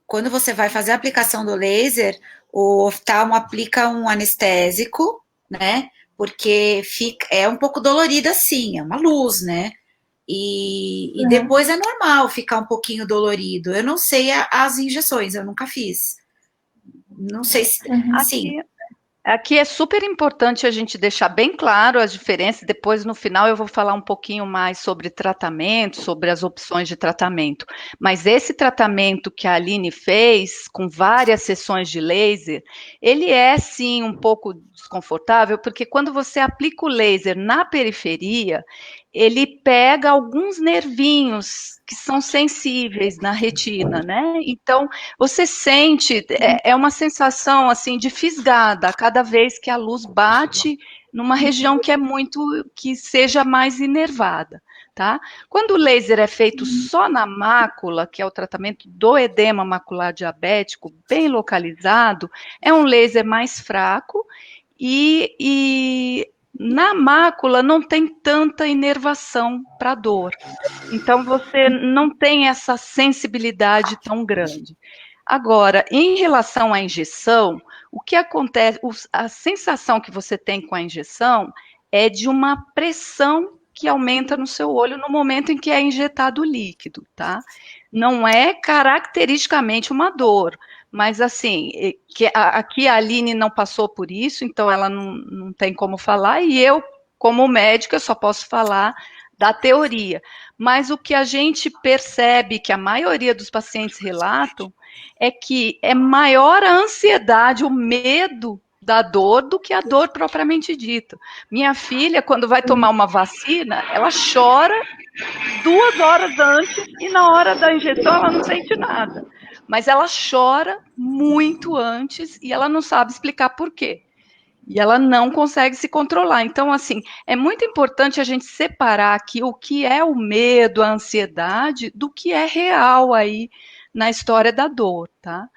S3: quando você vai fazer a aplicação do laser, o oftalmo aplica um anestésico, né? Porque é um pouco dolorida, sim, é uma luz, né? E depois é normal ficar um pouquinho dolorido. Eu não sei as injeções, eu nunca fiz. Não sei se... Sim.
S1: Aqui é super importante a gente deixar bem claro as diferenças. Depois, no final, eu vou falar um pouquinho mais sobre tratamento, sobre as opções de tratamento. Mas esse tratamento que a Aline fez, com várias sessões de laser, ele é, sim, um pouco desconfortável, porque quando você aplica o laser na periferia, ele pega alguns nervinhos que são sensíveis na retina, né? Então, você sente, é uma sensação, assim, de fisgada a cada vez que a luz bate numa região que seja mais inervada, tá? Quando o laser é feito só na mácula, que é o tratamento do edema macular diabético, bem localizado, é um laser mais fraco e na mácula não tem tanta inervação para dor. Então, você não tem essa sensibilidade tão grande. Agora, em relação à injeção, o que acontece, a sensação que você tem com a injeção é de uma pressão que aumenta no seu olho no momento em que é injetado o líquido, tá? Não é caracteristicamente uma dor, mas assim, aqui a Aline não passou por isso, então ela não tem como falar, e eu, como médica, só posso falar da teoria. Mas o que a gente percebe que a maioria dos pacientes relatam é que é maior a ansiedade, o medo da dor do que a dor propriamente dita. Minha filha, quando vai tomar uma vacina, ela chora 2 horas antes e na hora da injeção ela não sente nada. Mas ela chora muito antes e ela não sabe explicar por quê. E ela não consegue se controlar. Então, assim, é muito importante a gente separar aqui o que é o medo, a ansiedade, do que é real aí na história da dor, tá?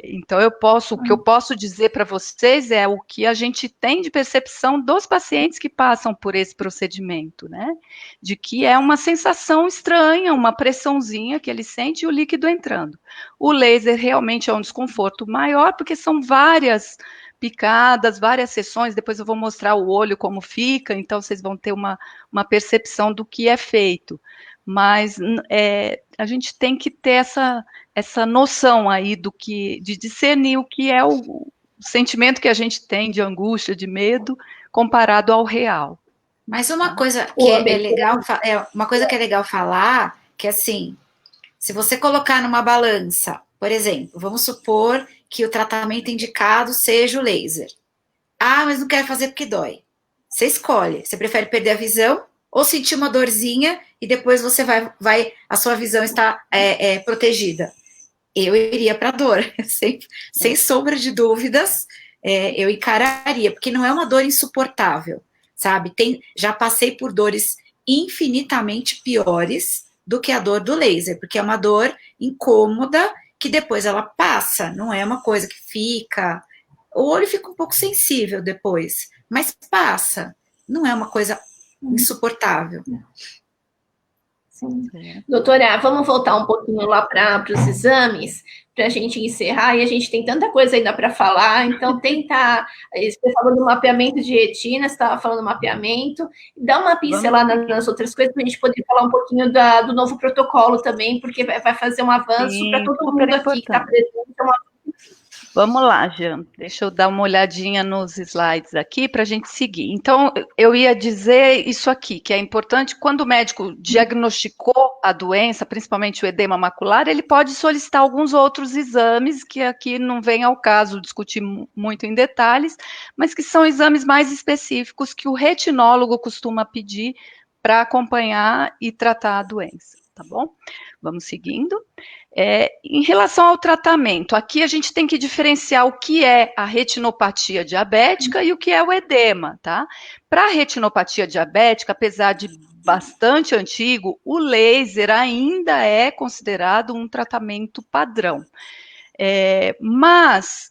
S1: Então, o que eu posso dizer para vocês é o que a gente tem de percepção dos pacientes que passam por esse procedimento, né? De que é uma sensação estranha, uma pressãozinha que ele sente e o líquido entrando. O laser realmente é um desconforto maior, porque são várias picadas, várias sessões, depois eu vou mostrar o olho como fica, então vocês vão ter uma percepção do que é feito. Mas a gente tem que ter essa noção aí de discernir o que é o sentimento que a gente tem de angústia, de medo, comparado ao real.
S3: Mas uma coisa que é legal falar, que assim, se você colocar numa balança, por exemplo, vamos supor que o tratamento indicado seja o laser. Ah, mas não quero fazer porque dói. Você escolhe. Você prefere perder a visão ou sentir uma dorzinha e depois você a sua visão está protegida? Eu iria para a dor, sem sombra de dúvidas, eu encararia, porque não é uma dor insuportável, sabe? Já passei por dores infinitamente piores do que a dor do laser, porque é uma dor incômoda que depois ela passa, não é uma coisa que fica... O olho fica um pouco sensível depois, mas passa, não é uma coisa insuportável.
S2: Sim. Doutora, vamos voltar um pouquinho lá para os exames, para a gente encerrar, e a gente tem tanta coisa ainda para falar, então tentar, você falou do mapeamento de retina, você estava falando do mapeamento, dá uma pincelada nas outras coisas, para a gente poder falar um pouquinho do novo protocolo também, porque vai fazer um avanço para todo mundo aqui que está presente.
S1: Vamos lá, Jean. Deixa eu dar uma olhadinha nos slides aqui para a gente seguir. Então, eu ia dizer isso aqui, que é importante, quando o médico diagnosticou a doença, principalmente o edema macular, ele pode solicitar alguns outros exames, que aqui não vem ao caso discutir muito em detalhes, mas que são exames mais específicos que o retinólogo costuma pedir para acompanhar e tratar a doença, tá bom? Vamos seguindo. Em relação ao tratamento, aqui a gente tem que diferenciar o que é a retinopatia diabética e o que é o edema, tá? Para a retinopatia diabética, apesar de bastante antigo, o laser ainda é considerado um tratamento padrão. Mas,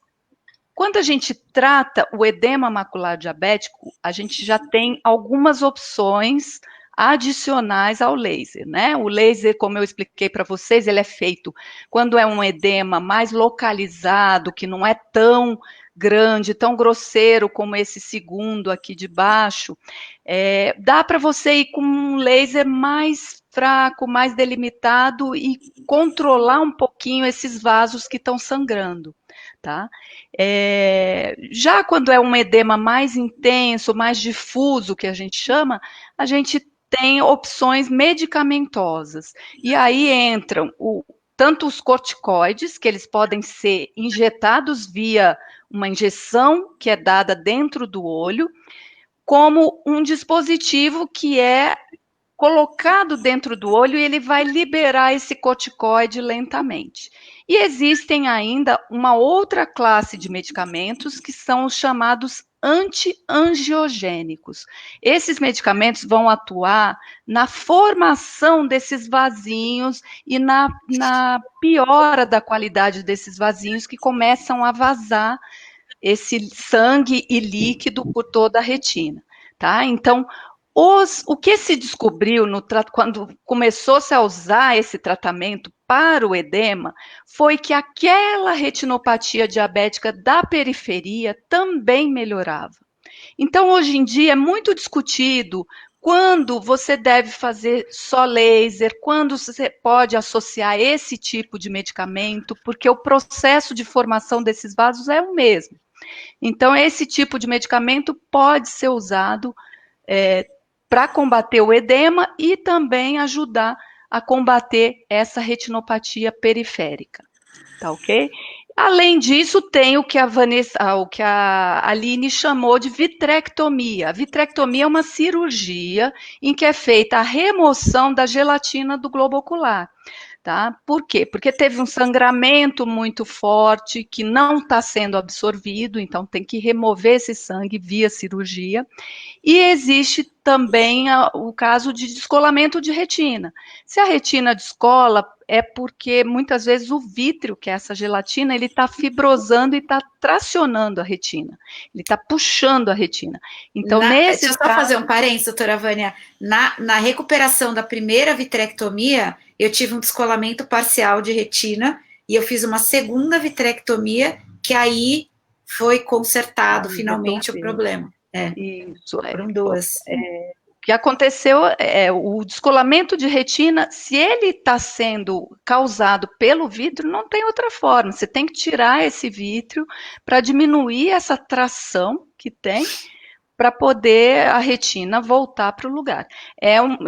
S1: quando a gente trata o edema macular diabético, a gente já tem algumas opções adicionais ao laser, né? O laser, como eu expliquei para vocês, ele é feito quando é um edema mais localizado, que não é tão grande, tão grosseiro como esse segundo aqui de baixo, dá para você ir com um laser mais fraco, mais delimitado e controlar um pouquinho esses vasos que estão sangrando, tá? Já quando é um edema mais intenso, mais difuso, que a gente tem opções medicamentosas. E aí entram tanto os corticoides, que eles podem ser injetados via uma injeção que é dada dentro do olho, como um dispositivo que é colocado dentro do olho e ele vai liberar esse corticoide lentamente. E existem ainda uma outra classe de medicamentos que são os chamados anti-angiogênicos. Esses medicamentos vão atuar na formação desses vasinhos e na piora da qualidade desses vasinhos que começam a vazar esse sangue e líquido por toda a retina, tá? Então, o que se descobriu quando começou-se a usar esse tratamento para o edema foi que aquela retinopatia diabética da periferia também melhorava. Então, hoje em dia, é muito discutido quando você deve fazer só laser, quando você pode associar esse tipo de medicamento, porque o processo de formação desses vasos é o mesmo. Então, esse tipo de medicamento pode ser usado para combater o edema e também ajudar a combater essa retinopatia periférica, tá ok? Além disso, tem o que a Aline chamou de vitrectomia. A vitrectomia é uma cirurgia em que é feita a remoção da gelatina do globo ocular. Tá? Por quê? Porque teve um sangramento muito forte que não está sendo absorvido, então tem que remover esse sangue via cirurgia. E existe também o caso de descolamento de retina. Se a retina descola, é porque muitas vezes o vítreo, que é essa gelatina, ele está fibrosando e está tracionando a retina. Ele está puxando a retina. Então,
S3: deixa eu só fazer um parênteses, doutora Vânia. Na recuperação da primeira vitrectomia, eu tive um descolamento parcial de retina e eu fiz uma segunda vitrectomia, que aí foi consertado finalmente o problema.
S1: Isso,
S3: foram duas.
S1: O que aconteceu é o descolamento de retina, se ele está sendo causado pelo vítreo, não tem outra forma. Você tem que tirar esse vítreo para diminuir essa tração que tem, para poder a retina voltar para o lugar.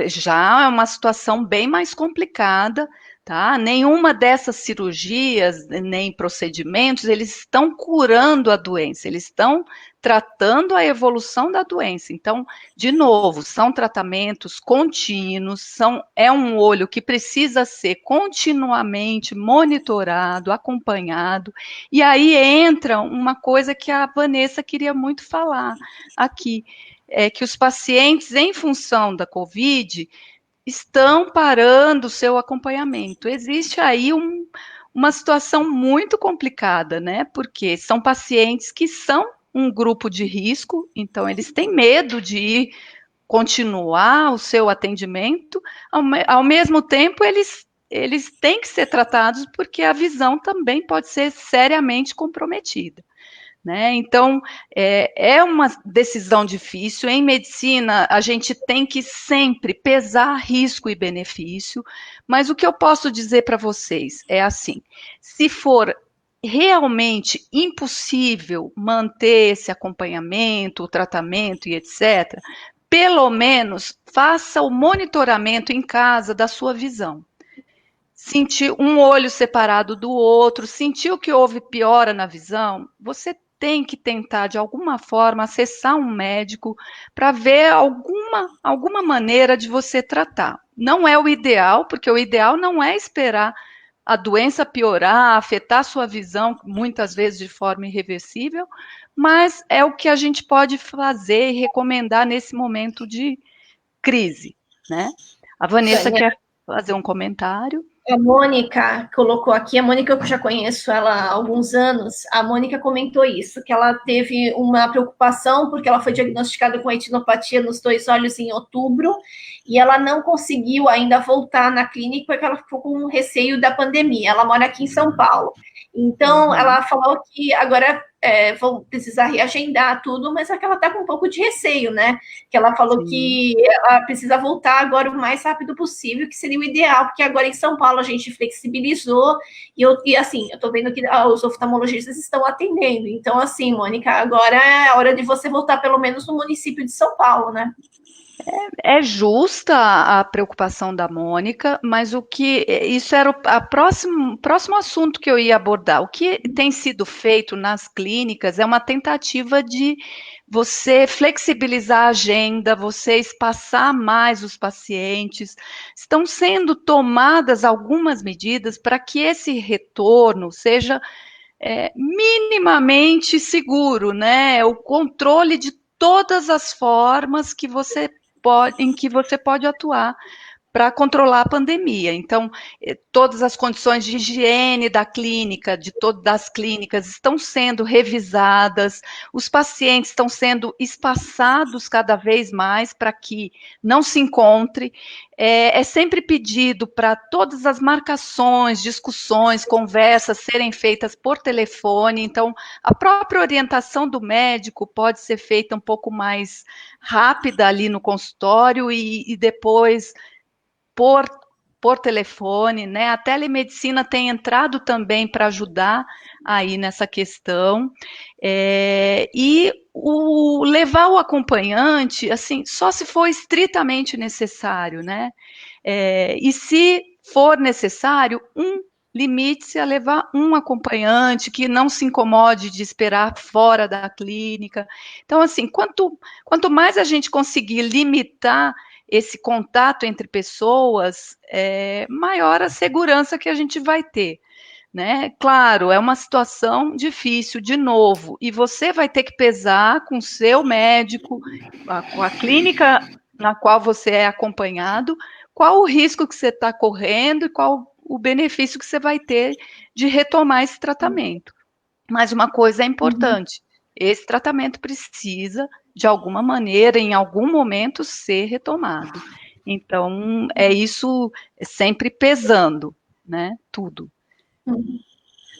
S1: Já é uma situação bem mais complicada, tá? Nenhuma dessas cirurgias, nem procedimentos, eles estão curando a doença, eles estão tratando a evolução da doença. Então, de novo, são tratamentos contínuos, é um olho que precisa ser continuamente monitorado, acompanhado, e aí entra uma coisa que a Vanessa queria muito falar aqui, é que os pacientes, em função da COVID, estão parando o seu acompanhamento. Existe aí uma situação muito complicada, né? Porque são pacientes que são um grupo de risco, então eles têm medo de continuar o seu atendimento, ao mesmo tempo eles têm que ser tratados porque a visão também pode ser seriamente comprometida. Né? Então, é uma decisão difícil. Em medicina, a gente tem que sempre pesar risco e benefício, mas o que eu posso dizer para vocês é assim: se for realmente impossível manter esse acompanhamento, o tratamento e etc., pelo menos faça o monitoramento em casa da sua visão. Sentir um olho separado do outro, sentiu que houve piora na visão, você tem que tentar, de alguma forma, acessar um médico para ver alguma maneira de você tratar. Não é o ideal, porque o ideal não é esperar a doença piorar, afetar a sua visão, muitas vezes de forma irreversível, mas é o que a gente pode fazer e recomendar nesse momento de crise, né? A Vanessa quer fazer um comentário.
S2: A Mônica colocou aqui, a Mônica eu já conheço ela há alguns anos, a Mônica comentou isso, que ela teve uma preocupação porque ela foi diagnosticada com etinopatia nos 2 olhos em outubro e ela não conseguiu ainda voltar na clínica porque ela ficou com receio da pandemia. Ela mora aqui em São Paulo. Então, ela falou que agora vão precisar reagendar tudo, mas é que ela está com um pouco de receio, né? Que ela falou que ela precisa voltar agora o mais rápido possível, que seria o ideal, porque agora em São Paulo a gente flexibilizou, e assim, eu estou vendo que os oftalmologistas estão atendendo. Então, assim, Mônica, agora é a hora de você voltar pelo menos no município de São Paulo, né?
S1: É justa a preocupação da Mônica, mas isso era o próximo assunto que eu ia abordar. O que tem sido feito nas clínicas é uma tentativa de você flexibilizar a agenda, você espaçar mais os pacientes. Estão sendo tomadas algumas medidas para que esse retorno seja minimamente seguro, né? O controle de todas as formas em que você pode atuar para controlar a pandemia. Então, todas as condições de higiene da clínica, de todas as clínicas, estão sendo revisadas, os pacientes estão sendo espaçados cada vez mais para que não se encontre. É sempre pedido para todas as marcações, discussões, conversas serem feitas por telefone. Então, a própria orientação do médico pode ser feita um pouco mais rápida ali no consultório e depois por telefone, né? A telemedicina tem entrado também para ajudar aí nessa questão. E levar o acompanhante, assim, só se for estritamente necessário, né? E se for necessário, limite-se a levar um acompanhante que não se incomode de esperar fora da clínica. Então, assim, quanto mais a gente conseguir limitar esse contato entre pessoas, maior a segurança que a gente vai ter, né? Claro, é uma situação difícil, de novo, e você vai ter que pesar com o seu médico, com a clínica na qual você é acompanhado, qual o risco que você está correndo e qual o benefício que você vai ter de retomar esse tratamento. Mas uma coisa é importante, esse tratamento precisa, de alguma maneira, em algum momento, ser retomado. Então, é isso sempre pesando, né? Tudo.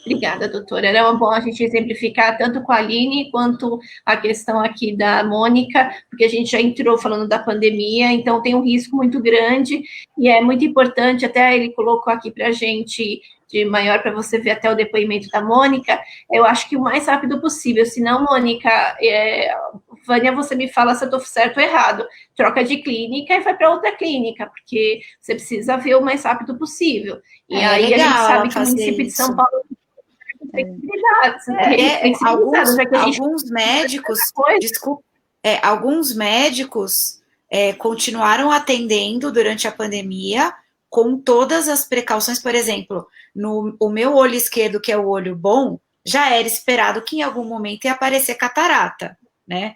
S2: Obrigada, doutora. Era bom a gente exemplificar tanto com a Aline quanto a questão aqui da Mônica, porque a gente já entrou falando da pandemia, então tem um risco muito grande e é muito importante, até ele colocou aqui para a gente de maior para você ver até o depoimento da Mônica, eu acho que o mais rápido possível, senão, Mônica, Vânia, você me fala se eu estou certo ou errado, troca de clínica e vai para outra clínica, porque você precisa ver o mais rápido possível. E aí a gente sabe que o município de São Paulo
S3: alguns médicos continuaram atendendo durante a pandemia com todas as precauções. Por exemplo, o meu olho esquerdo, que é o olho bom, já era esperado que em algum momento ia aparecer catarata, né?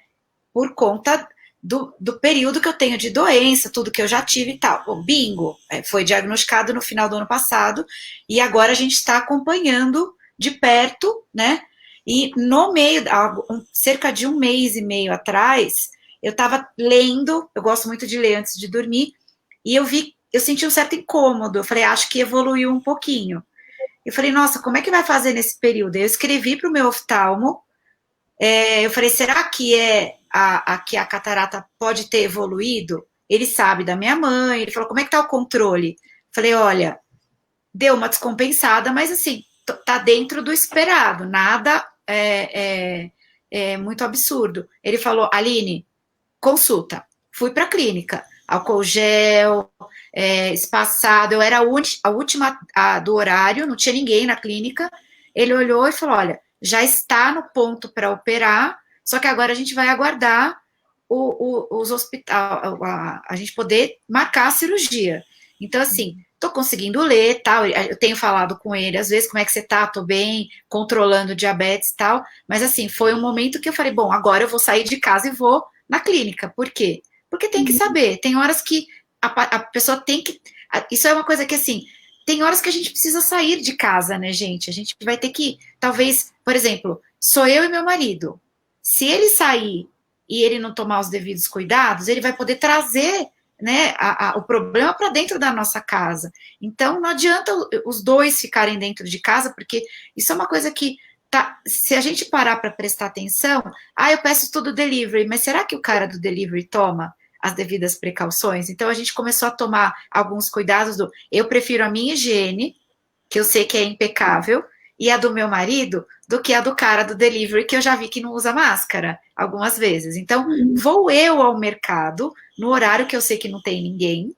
S3: Por conta do período que eu tenho de doença, tudo que eu já tive e tal. O bingo foi diagnosticado no final do ano passado e agora a gente está acompanhando de perto, né? E no meio, cerca de 1 mês e meio atrás, eu estava lendo, eu gosto muito de ler antes de dormir, e eu senti um certo incômodo, eu falei, acho que evoluiu um pouquinho. Eu falei, nossa, como é que vai fazer nesse período? Eu escrevi para o meu oftalmo, eu falei, será que que a catarata pode ter evoluído? Ele sabe da minha mãe, ele falou, como é que tá o controle? Eu falei, olha, deu uma descompensada, mas assim, tá dentro do esperado, nada muito absurdo. Ele falou, Aline, consulta. Fui para a clínica, álcool gel, espaçado, eu era a última do horário, não tinha ninguém na clínica. Ele olhou e falou, olha, já está no ponto para operar, só que agora a gente vai aguardar os hospitais, a gente poder marcar a cirurgia. Então, assim, tô conseguindo ler, tal, eu tenho falado com ele, às vezes, como é que você tá? Tô bem, controlando diabetes e tal, mas assim, foi um momento que eu falei, bom, agora eu vou sair de casa e vou na clínica. Por quê? Porque tem que saber, tem horas que a pessoa tem que, isso é uma coisa que, assim, tem horas que a gente precisa sair de casa, né, gente? A gente vai ter que, talvez, por exemplo, sou eu e meu marido, se ele sair e ele não tomar os devidos cuidados, ele vai poder trazer, né, o problema para dentro da nossa casa. Então, não adianta os dois ficarem dentro de casa, porque isso é uma coisa que, se a gente parar para prestar atenção, eu peço tudo delivery, mas será que o cara do delivery toma as devidas precauções? Então, a gente começou a tomar alguns cuidados eu prefiro a minha higiene, que eu sei que é impecável, e a do meu marido, do que a do cara do delivery, que eu já vi que não usa máscara algumas vezes. Então, vou eu ao mercado, no horário que eu sei que não tem ninguém,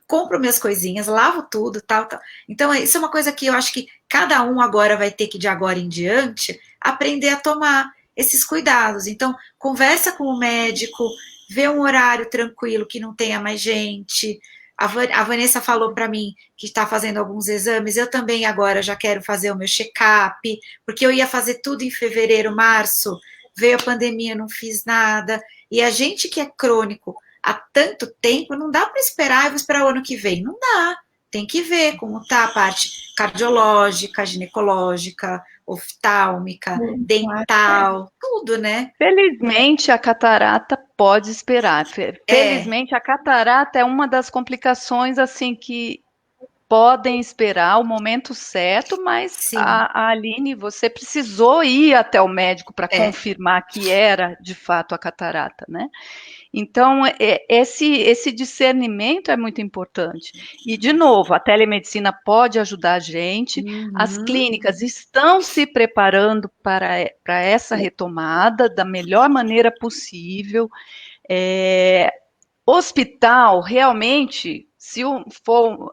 S3: compro minhas coisinhas, lavo tudo, tal. Então, isso é uma coisa que eu acho que cada um agora vai ter que, de agora em diante, aprender a tomar esses cuidados. Então, conversa com o médico, vê um horário tranquilo, que não tenha mais gente. A Vanessa falou para mim que está fazendo alguns exames, eu também agora já quero fazer o meu check-up, porque eu ia fazer tudo em fevereiro, março, veio a pandemia, não fiz nada, e a gente que é crônico há tanto tempo, não dá para esperar, eu vou esperar o ano que vem, não dá, tem que ver como está a parte cardiológica, ginecológica, oftálmica, dental, tudo, né?
S1: Felizmente, a catarata pode esperar. Felizmente, a catarata é uma das complicações, assim, que podem esperar o momento certo, mas a Aline, você precisou ir até o médico para confirmar que era, de fato, a catarata, né? Então, esse discernimento é muito importante. E, de novo, a telemedicina pode ajudar a gente, as clínicas estão se preparando para essa retomada da melhor maneira possível. Hospital, realmente, se for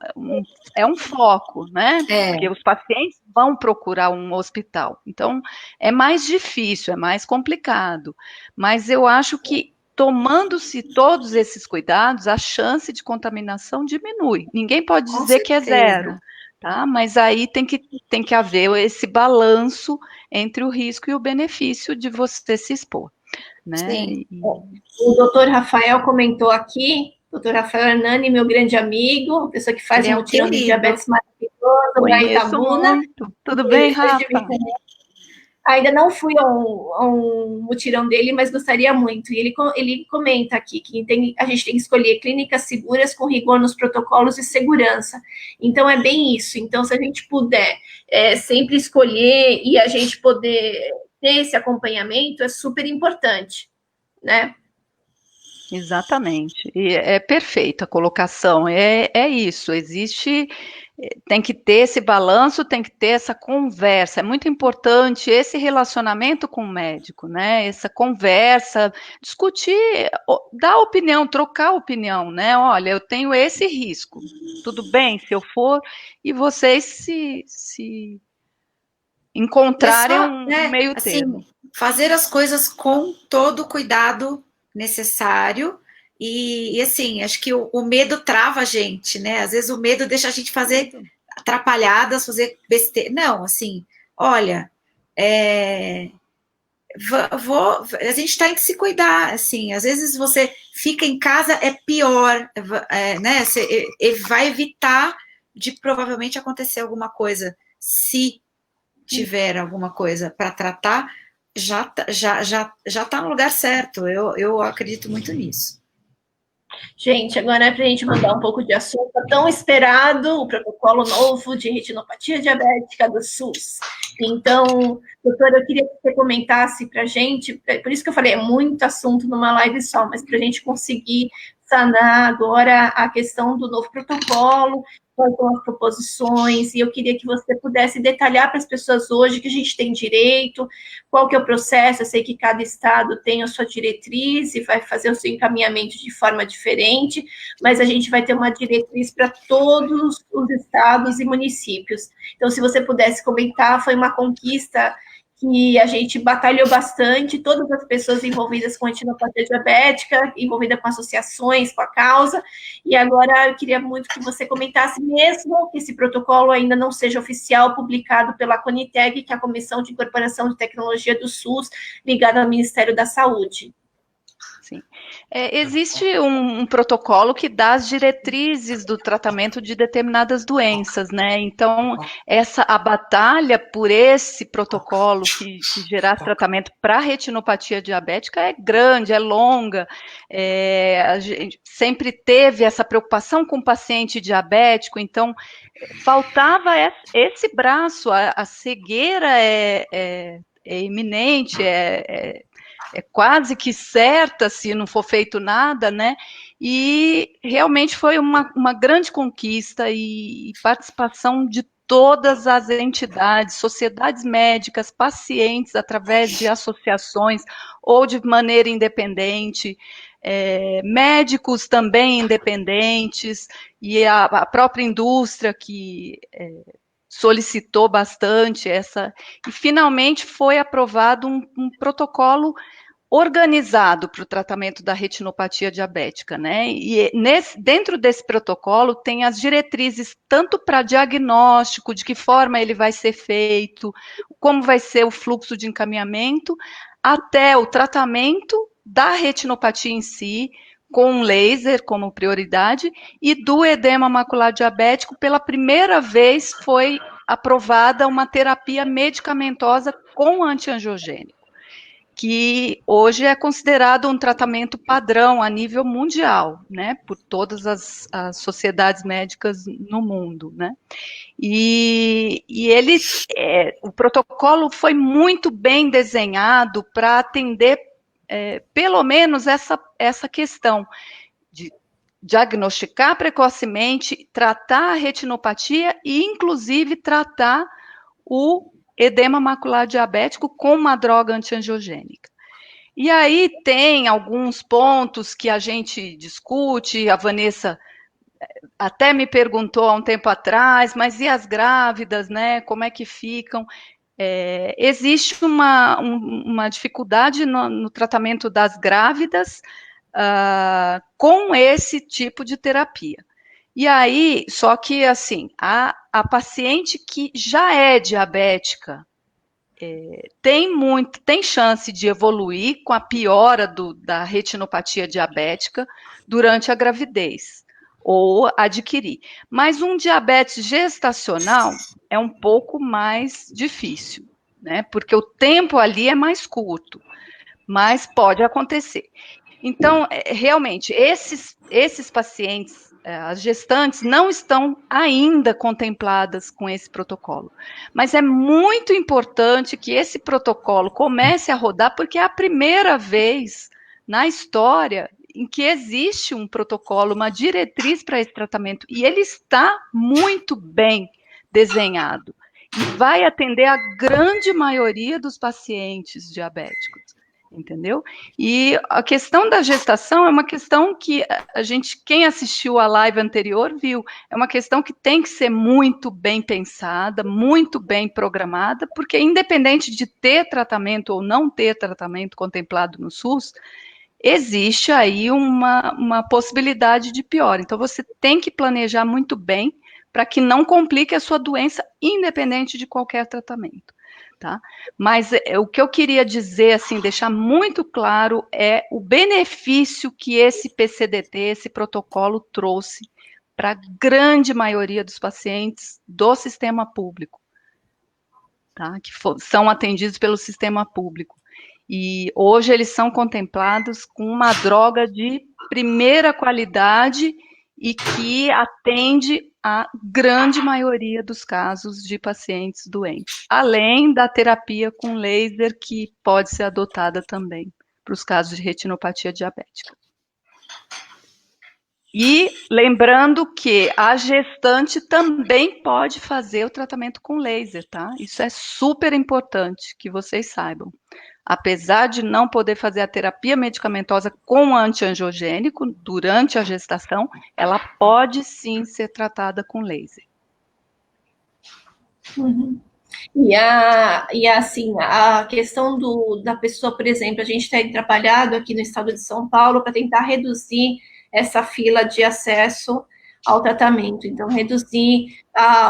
S1: é um foco, né? Porque os pacientes vão procurar um hospital. Então, é mais difícil, é mais complicado. Mas eu acho que, tomando-se todos esses cuidados, a chance de contaminação diminui. Ninguém pode dizer que é zero, tá? Mas aí tem que haver esse balanço entre o risco e o benefício de você se expor, né?
S2: Sim. O doutor Rafael comentou aqui, doutor Rafael Hernani, meu grande amigo, pessoa que faz um mutirão de diabetes maravilhoso, lá em Itabuna.
S1: Muito. Tudo bem, Rafa?
S2: Ainda não fui a um mutirão dele, mas gostaria muito. E ele comenta aqui que a gente tem que escolher clínicas seguras com rigor nos protocolos de segurança. Então, é bem isso. Então, se a gente puder sempre escolher e a gente poder ter esse acompanhamento, é super importante, né?
S1: Exatamente. E é perfeita a colocação. É isso. Tem que ter esse balanço, tem que ter essa conversa. É muito importante esse relacionamento com o médico, né? Essa conversa, discutir, dar opinião, trocar opinião, né? Olha, eu tenho esse risco. Tudo bem se eu for? E vocês se encontrarem um meio termo.
S3: Fazer as coisas com todo o cuidado necessário e assim, acho que o medo trava a gente, né? Às vezes o medo deixa a gente fazer atrapalhadas, fazer besteira. Não, assim, olha, a gente tem que se cuidar, assim, às vezes você fica em casa, é pior, né? Você vai evitar de provavelmente acontecer alguma coisa, se tiver alguma coisa para tratar, já tá no lugar certo. Eu acredito muito nisso.
S2: Gente, agora é para a gente mudar um pouco de assunto. É tão esperado o protocolo novo de retinopatia diabética do SUS. Então, doutora, eu queria que você comentasse para a gente, por isso que eu falei, é muito assunto numa live só, mas para a gente conseguir sanar agora a questão do novo protocolo, quais são as proposições, e eu queria que você pudesse detalhar para as pessoas hoje que a gente tem direito, qual que é o processo. Eu sei que cada estado tem a sua diretriz e vai fazer o seu encaminhamento de forma diferente, mas a gente vai ter uma diretriz para todos os estados e municípios. Então, se você pudesse comentar, foi uma conquista que a gente batalhou bastante, todas as pessoas envolvidas com retinopatia diabética, envolvidas com associações, com a causa, e agora eu queria muito que você comentasse, mesmo que esse protocolo ainda não seja oficial, publicado pela Coniteg, que é a Comissão de Incorporação de Tecnologia do SUS, ligada ao Ministério da Saúde.
S1: Sim. Existe um protocolo que dá as diretrizes do tratamento de determinadas doenças, né? Então, a batalha por esse protocolo que gerasse tratamento para retinopatia diabética é grande, é longa. A gente sempre teve essa preocupação com o paciente diabético, então faltava esse braço, a cegueira é iminente, é quase que certa se não for feito nada, né? E realmente foi uma grande conquista e participação de todas as entidades, sociedades médicas, pacientes, através de associações ou de maneira independente, médicos também independentes, e a própria indústria que solicitou bastante e finalmente foi aprovado um protocolo organizado para o tratamento da retinopatia diabética, né? E dentro desse protocolo tem as diretrizes tanto para diagnóstico, de que forma ele vai ser feito, como vai ser o fluxo de encaminhamento, até o tratamento da retinopatia em si, com laser como prioridade, e do edema macular diabético. Pela primeira vez foi aprovada uma terapia medicamentosa com antiangiogênico, que hoje é considerado um tratamento padrão a nível mundial, né, por todas as sociedades médicas no mundo, né. E o protocolo foi muito bem desenhado para atender pelo menos essa questão de diagnosticar precocemente, tratar a retinopatia e, inclusive, tratar o edema macular diabético com uma droga antiangiogênica. E aí tem alguns pontos que a gente discute, a Vanessa até me perguntou há um tempo atrás, mas e as grávidas, né? Como é que ficam? Existe uma dificuldade no tratamento das grávidas com esse tipo de terapia. E aí, só que assim, a paciente que já é diabética tem chance de evoluir com a piora da retinopatia diabética durante a gravidez, ou adquirir. Mas um diabetes gestacional é um pouco mais difícil, né? Porque o tempo ali é mais curto, mas pode acontecer. Então, realmente, esses pacientes, as gestantes, não estão ainda contempladas com esse protocolo. Mas é muito importante que esse protocolo comece a rodar, porque é a primeira vez na história em que existe um protocolo, uma diretriz para esse tratamento, e ele está muito bem desenhado e vai atender a grande maioria dos pacientes diabéticos. Entendeu? E a questão da gestação é uma questão que quem assistiu a live anterior viu, é uma questão que tem que ser muito bem pensada, muito bem programada, porque independente de ter tratamento ou não ter tratamento contemplado no SUS, existe aí uma possibilidade de pior. Então você tem que planejar muito bem para que não complique a sua doença, independente de qualquer tratamento. Tá? Mas o que eu queria dizer, assim, deixar muito claro é o benefício que esse PCDT, esse protocolo trouxe para a grande maioria dos pacientes do sistema público, tá? Que são atendidos pelo sistema público. E hoje eles são contemplados com uma droga de primeira qualidade e que atende a grande maioria dos casos de pacientes doentes, além da terapia com laser, que pode ser adotada também para os casos de retinopatia diabética. E lembrando que a gestante também pode fazer o tratamento com laser, tá? Isso é super importante que vocês saibam. Apesar de não poder fazer a terapia medicamentosa com antiangiogênico durante a gestação, ela pode sim ser tratada com laser.
S2: Uhum. Assim, a questão da pessoa, por exemplo, a gente tem trabalhado aqui no estado de São Paulo para tentar reduzir essa fila de acesso ao tratamento. Então, reduzir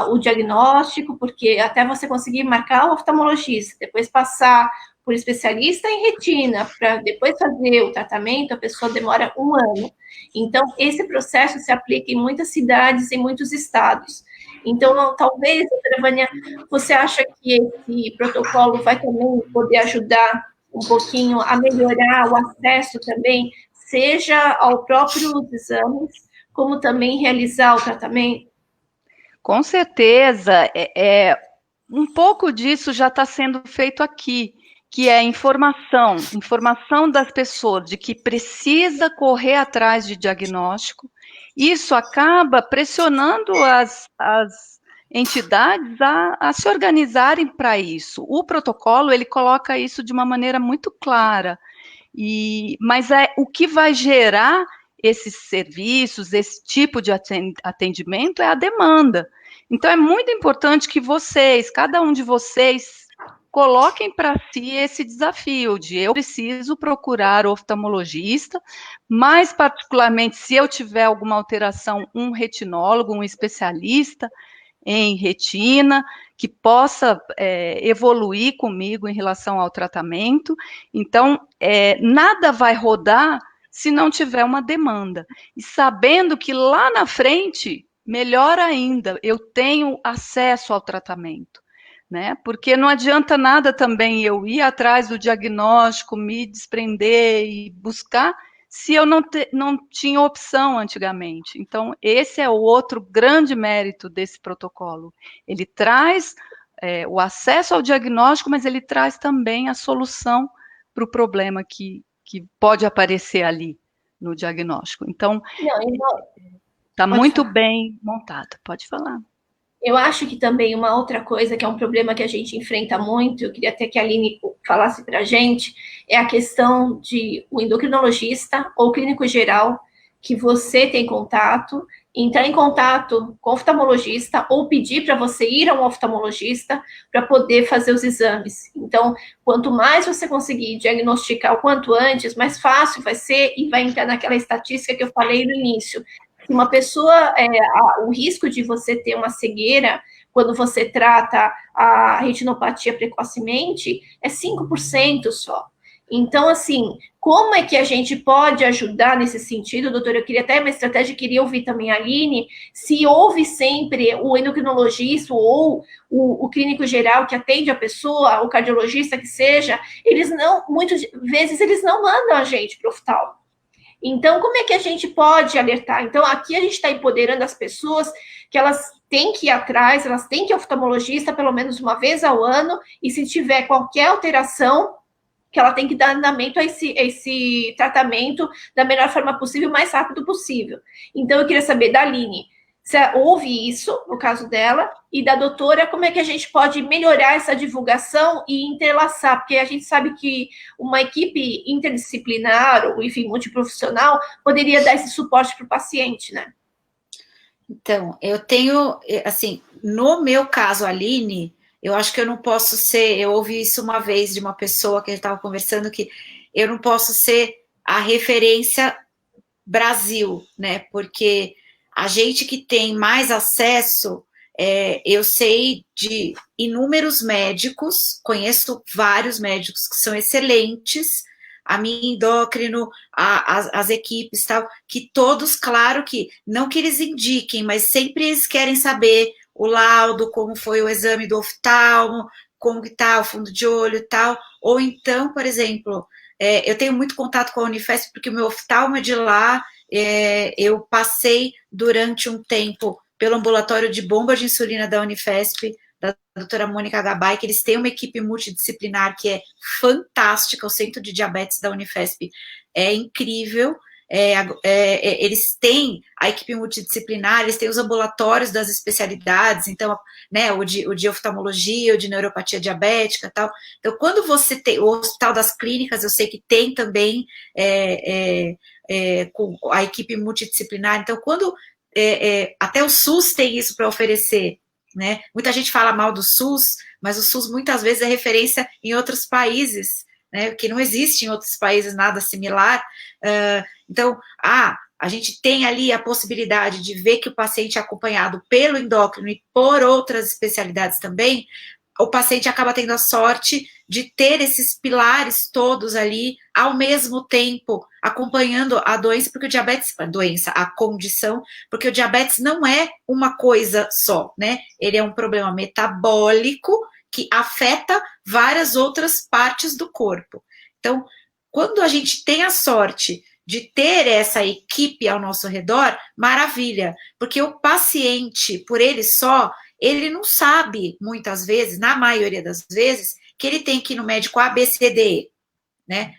S2: o diagnóstico, porque até você conseguir marcar o oftalmologista, depois passar por especialista em retina, para depois fazer o tratamento, a pessoa demora 1 ano. Então, esse processo se aplica em muitas cidades, em muitos estados. Então, talvez, doutora Vânia, você acha que esse protocolo vai também poder ajudar um pouquinho a melhorar o acesso também, seja ao próprio exames, como também realizar o tratamento?
S1: Com certeza, um pouco disso já está sendo feito aqui, que é informação das pessoas de que precisa correr atrás de diagnóstico. Isso acaba pressionando as entidades a se organizarem para isso. O protocolo, ele coloca isso de uma maneira muito clara, mas o que vai gerar esses serviços, esse tipo de atendimento é a demanda. Então, é muito importante que vocês, cada um de vocês, coloquem para si esse desafio de eu preciso procurar oftalmologista, mais particularmente se eu tiver alguma alteração, um retinólogo, um especialista em retina, que possa evoluir comigo em relação ao tratamento. Então, nada vai rodar se não tiver uma demanda. E sabendo que lá na frente, melhor ainda, eu tenho acesso ao tratamento. Né? Porque não adianta nada também eu ir atrás do diagnóstico, me desprender e buscar, se eu não tinha opção antigamente. Então, esse é o outro grande mérito desse protocolo. Ele traz o acesso ao diagnóstico, mas ele traz também a solução para o problema que pode aparecer ali no diagnóstico. Então, está muito bem montado. Pode falar.
S2: Eu acho que também uma outra coisa que é um problema que a gente enfrenta muito, eu queria até que a Aline falasse para a gente, é a questão de o endocrinologista ou clínico geral que você tem contato, entrar em contato com o oftalmologista ou pedir para você ir a um oftalmologista para poder fazer os exames. Então, quanto mais você conseguir diagnosticar o quanto antes, mais fácil vai ser e vai entrar naquela estatística que eu falei no início. Uma pessoa, o risco de você ter uma cegueira quando você trata a retinopatia precocemente é 5% só. Então, assim, como é que a gente pode ajudar nesse sentido, doutora? Eu queria até uma estratégia, queria ouvir também a Aline, se houve sempre o endocrinologista ou o clínico geral que atende a pessoa, o cardiologista que seja, eles não, muitas vezes, eles não mandam a gente para o oftalmo. Então, como é que a gente pode alertar? Então, aqui a gente está empoderando as pessoas que elas têm que ir atrás, elas têm que ir ao oftalmologista pelo menos uma vez ao ano, e se tiver qualquer alteração, que ela tem que dar andamento a esse tratamento da melhor forma possível, o mais rápido possível. Então, eu queria saber da Aline, se houve isso no caso dela, e da doutora, como é que a gente pode melhorar essa divulgação e entrelaçar, porque a gente sabe que uma equipe interdisciplinar, ou enfim, multiprofissional, poderia dar esse suporte para o paciente, né?
S3: Então, eu tenho, assim, no meu caso, Aline, eu acho que eu não posso ser, eu ouvi isso uma vez de uma pessoa que a gente estava conversando, que eu não posso ser a referência Brasil, né, porque a gente que tem mais acesso, eu sei de inúmeros médicos, conheço vários médicos que são excelentes, a minha endócrino, as equipes, tal, que todos, claro que, não que eles indiquem, mas sempre eles querem saber o laudo, como foi o exame do oftalmo, como que tá o fundo de olho e tal, ou então, por exemplo, eu tenho muito contato com a Unifesp, porque o meu oftalmo é de lá, eu passei durante um tempo pelo ambulatório de bomba de insulina da Unifesp, da doutora Mônica Gabay, que eles têm uma equipe multidisciplinar que é fantástica, o Centro de Diabetes da Unifesp é incrível, eles têm a equipe multidisciplinar, eles têm os ambulatórios das especialidades, então, né, o de oftalmologia, o de neuropatia diabética e tal. Então, quando você tem o Hospital das Clínicas, eu sei que tem também com a equipe multidisciplinar, então, quando até o SUS tem isso para oferecer, né? Muita gente fala mal do SUS, mas o SUS muitas vezes é referência em outros países, né? Que não existe em outros países nada similar. Então, a gente tem ali a possibilidade de ver que o paciente é acompanhado pelo endócrino e por outras especialidades também. O paciente acaba tendo a sorte de ter esses pilares todos ali ao mesmo tempo, acompanhando a doença, porque o diabetes, a condição, porque o diabetes não é uma coisa só, né? Ele é um problema metabólico que afeta várias outras partes do corpo. Então, quando a gente tem a sorte de ter essa equipe ao nosso redor, maravilha, porque o paciente, por ele só, ele não sabe, muitas vezes, na maioria das vezes, que ele tem que ir no médico A, B, C, D, E, né?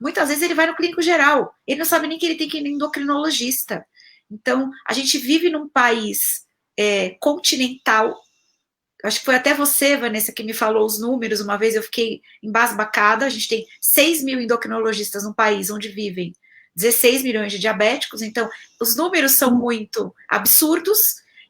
S3: Muitas vezes ele vai no clínico geral, ele não sabe nem que ele tem que ir no endocrinologista. Então, a gente vive num país continental. Acho que foi até você, Vanessa, que me falou os números, uma vez eu fiquei embasbacada. A gente tem 6 mil endocrinologistas no país onde vivem 16 milhões de diabéticos, então os números são muito absurdos.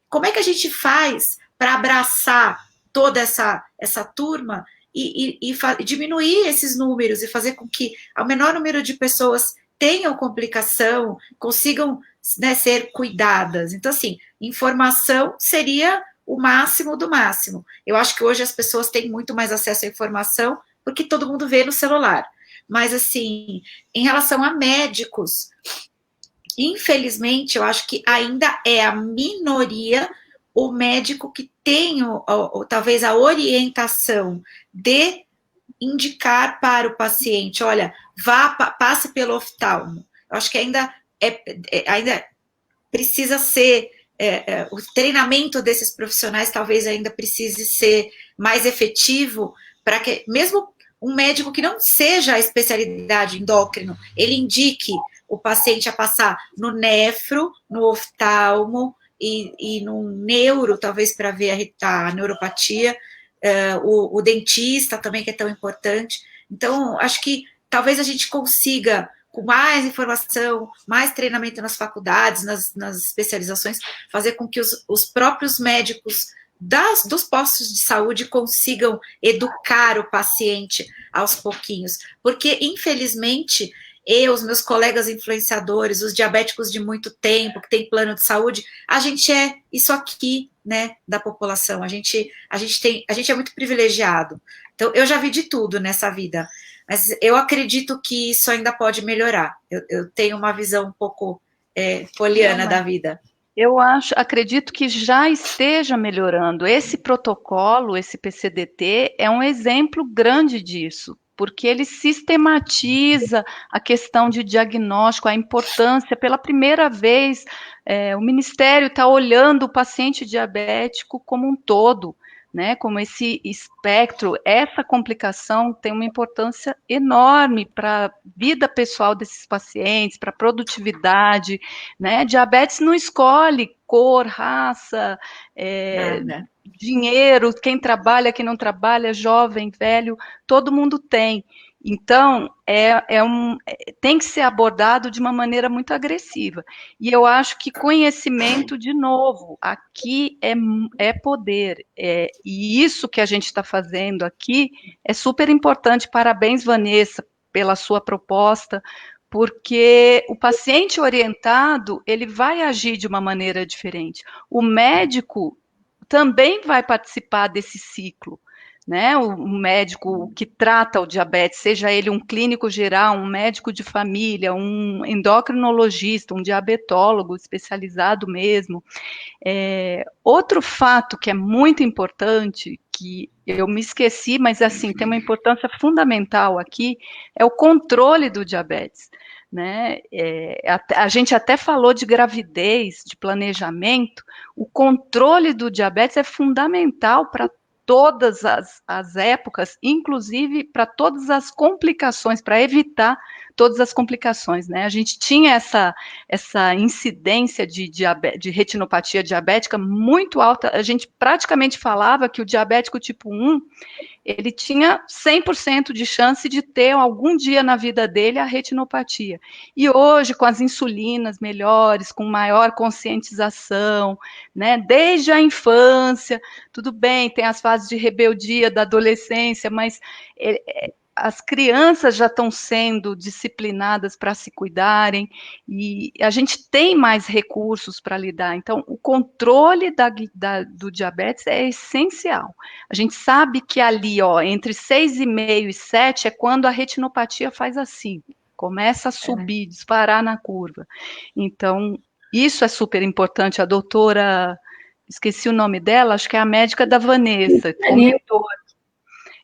S3: Como é que a gente faz para abraçar toda essa turma e diminuir esses números e fazer com que o menor número de pessoas tenham complicação, consigam, né, ser cuidadas? Então, assim, informação seria o máximo do máximo. Eu acho que hoje as pessoas têm muito mais acesso à informação porque todo mundo vê no celular. Mas, assim, em relação a médicos, infelizmente, eu acho que ainda é a minoria o médico que tem, talvez, a orientação de indicar para o paciente, olha, passe pelo oftalmo. Eu acho que ainda precisa ser, o treinamento desses profissionais talvez ainda precise ser mais efetivo para que, mesmo um médico que não seja a especialidade endócrino, ele indique o paciente a passar no nefro, no oftalmo e no neuro, talvez para ver a neuropatia, o dentista também, que é tão importante. Então, acho que talvez a gente consiga, com mais informação, mais treinamento nas faculdades, nas especializações, fazer com que os próprios médicos dos postos de saúde consigam educar o paciente aos pouquinhos, porque, infelizmente, os meus colegas influenciadores, os diabéticos de muito tempo, que têm plano de saúde, a gente é isso aqui, né, da população, a gente é muito privilegiado. Então, eu já vi de tudo nessa vida, mas eu acredito que isso ainda pode melhorar. Eu tenho uma visão um pouco poliana da vida.
S1: Eu acredito que já esteja melhorando. Esse protocolo, esse PCDT, é um exemplo grande disso, porque ele sistematiza a questão de diagnóstico, a importância. Pela primeira vez, o Ministério está olhando o paciente diabético como um todo, né, como esse espectro. Essa complicação tem uma importância enorme para a vida pessoal desses pacientes, para a produtividade, né? Diabetes não escolhe cor, raça, dinheiro, quem trabalha, quem não trabalha, jovem, velho, todo mundo tem. Então, tem que ser abordado de uma maneira muito agressiva. E eu acho que conhecimento, de novo, aqui é poder. E isso que a gente está fazendo aqui é super importante. Parabéns, Vanessa, pela sua proposta, porque o paciente orientado, ele vai agir de uma maneira diferente. O médico também vai participar desse ciclo, né? O médico que trata o diabetes, seja ele um clínico geral, um médico de família, um endocrinologista, um diabetólogo especializado mesmo. Outro fato que é muito importante, que eu me esqueci, mas assim, tem uma importância fundamental aqui, é o controle do diabetes, né? A gente até falou de gravidez, de planejamento. O controle do diabetes é fundamental para todas as épocas, inclusive para todas as complicações, para evitar todas as complicações, né? A gente tinha essa incidência de retinopatia diabética muito alta, a gente praticamente falava que o diabético tipo 1, ele tinha 100% de chance de ter algum dia na vida dele a retinopatia. E hoje, com as insulinas melhores, com maior conscientização, né, desde a infância, tudo bem, tem as fases de rebeldia da adolescência, mas as crianças já estão sendo disciplinadas para se cuidarem e a gente tem mais recursos para lidar. Então, o controle do diabetes é essencial. A gente sabe que ali, ó, entre 6,5 e 7 é quando a retinopatia faz assim, começa a subir, disparar na curva. Então, isso é super importante. A doutora, esqueci o nome dela, acho que é a médica da Vanessa, comentou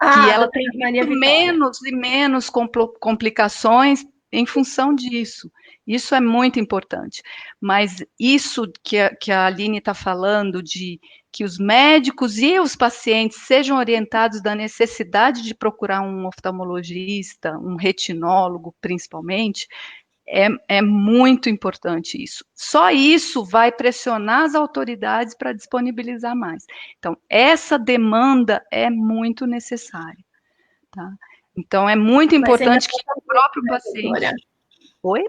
S1: que ela tem menos e menos complicações em função disso. Isso é muito importante. Mas isso que a Aline está falando, de que os médicos e os pacientes sejam orientados da necessidade de procurar um oftalmologista, um retinólogo, principalmente, é muito importante isso. Só isso vai pressionar as autoridades para disponibilizar mais. Então, essa demanda é muito necessária, tá? Então, é muito importante que o próprio paciente... Oi?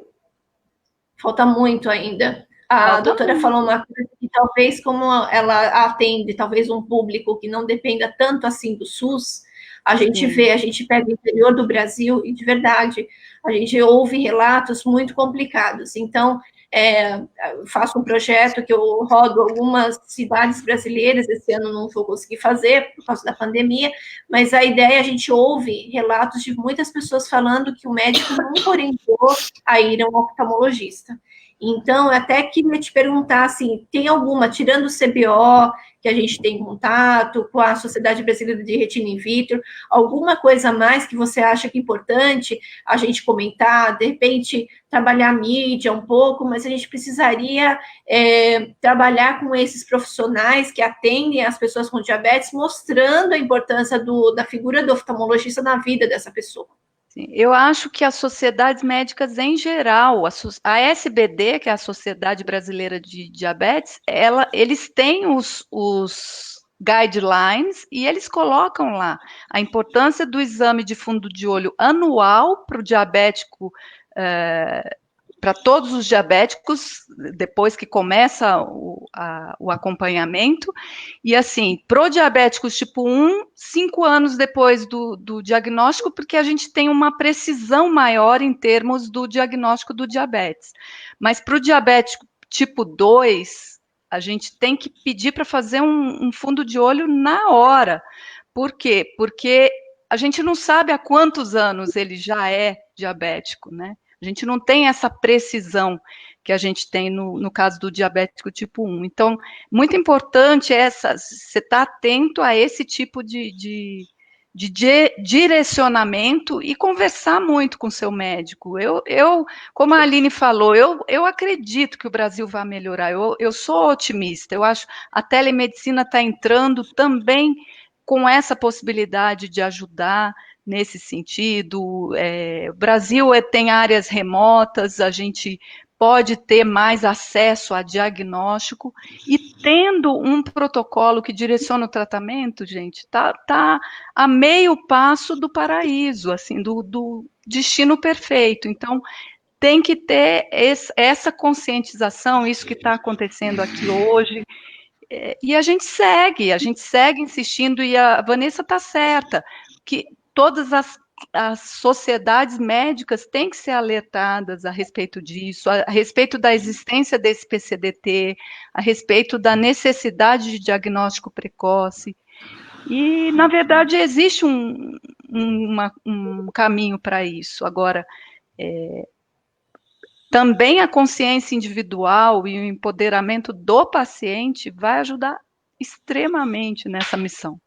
S2: Falta muito ainda. A doutora falou uma coisa que talvez, como ela atende talvez um público que não dependa tanto assim do SUS, a gente vê, a gente pega o interior do Brasil e, de verdade, a gente ouve relatos muito complicados. Então, faço um projeto que eu rodo algumas cidades brasileiras, esse ano não vou conseguir fazer por causa da pandemia, mas a ideia, a gente ouve relatos de muitas pessoas falando que o médico nunca orientou a ir a um oftalmologista. Então, eu até queria te perguntar, assim, tem alguma, tirando o CBO, que a gente tem contato com a Sociedade Brasileira de Retina in Vitro, alguma coisa a mais que você acha que é importante a gente comentar, de repente, trabalhar a mídia um pouco, mas a gente precisaria trabalhar com esses profissionais que atendem as pessoas com diabetes, mostrando a importância da figura do oftalmologista na vida dessa pessoa.
S1: Eu acho que as sociedades médicas em geral, a SBD, que é a Sociedade Brasileira de Diabetes, eles têm os guidelines e eles colocam lá a importância do exame de fundo de olho anual para o diabético, para todos os diabéticos, depois que começa o acompanhamento, e assim, pro diabéticos tipo 1, 5 anos depois do diagnóstico, porque a gente tem uma precisão maior em termos do diagnóstico do diabetes. Mas para o diabético tipo 2, a gente tem que pedir para fazer um fundo de olho na hora. Por quê? Porque a gente não sabe há quantos anos ele já é diabético, né? A gente não tem essa precisão que a gente tem no caso do diabético tipo 1. Então, muito importante você estar atento a esse tipo de direcionamento e conversar muito com o seu médico. Como a Aline falou, eu acredito que o Brasil vai melhorar, eu sou otimista, eu acho que a telemedicina está entrando também com essa possibilidade de ajudar nesse sentido. O Brasil tem áreas remotas, a gente pode ter mais acesso a diagnóstico e tendo um protocolo que direciona o tratamento, gente, tá a meio passo do paraíso, assim, do destino perfeito. Então, tem que ter essa conscientização, isso que está acontecendo aqui hoje, e a gente segue insistindo, e a Vanessa está certa, que todas as sociedades médicas têm que ser alertadas a respeito disso, a respeito da existência desse PCDT, a respeito da necessidade de diagnóstico precoce. E, na verdade, existe um caminho para isso. Agora, também a consciência individual e o empoderamento do paciente vai ajudar extremamente nessa missão.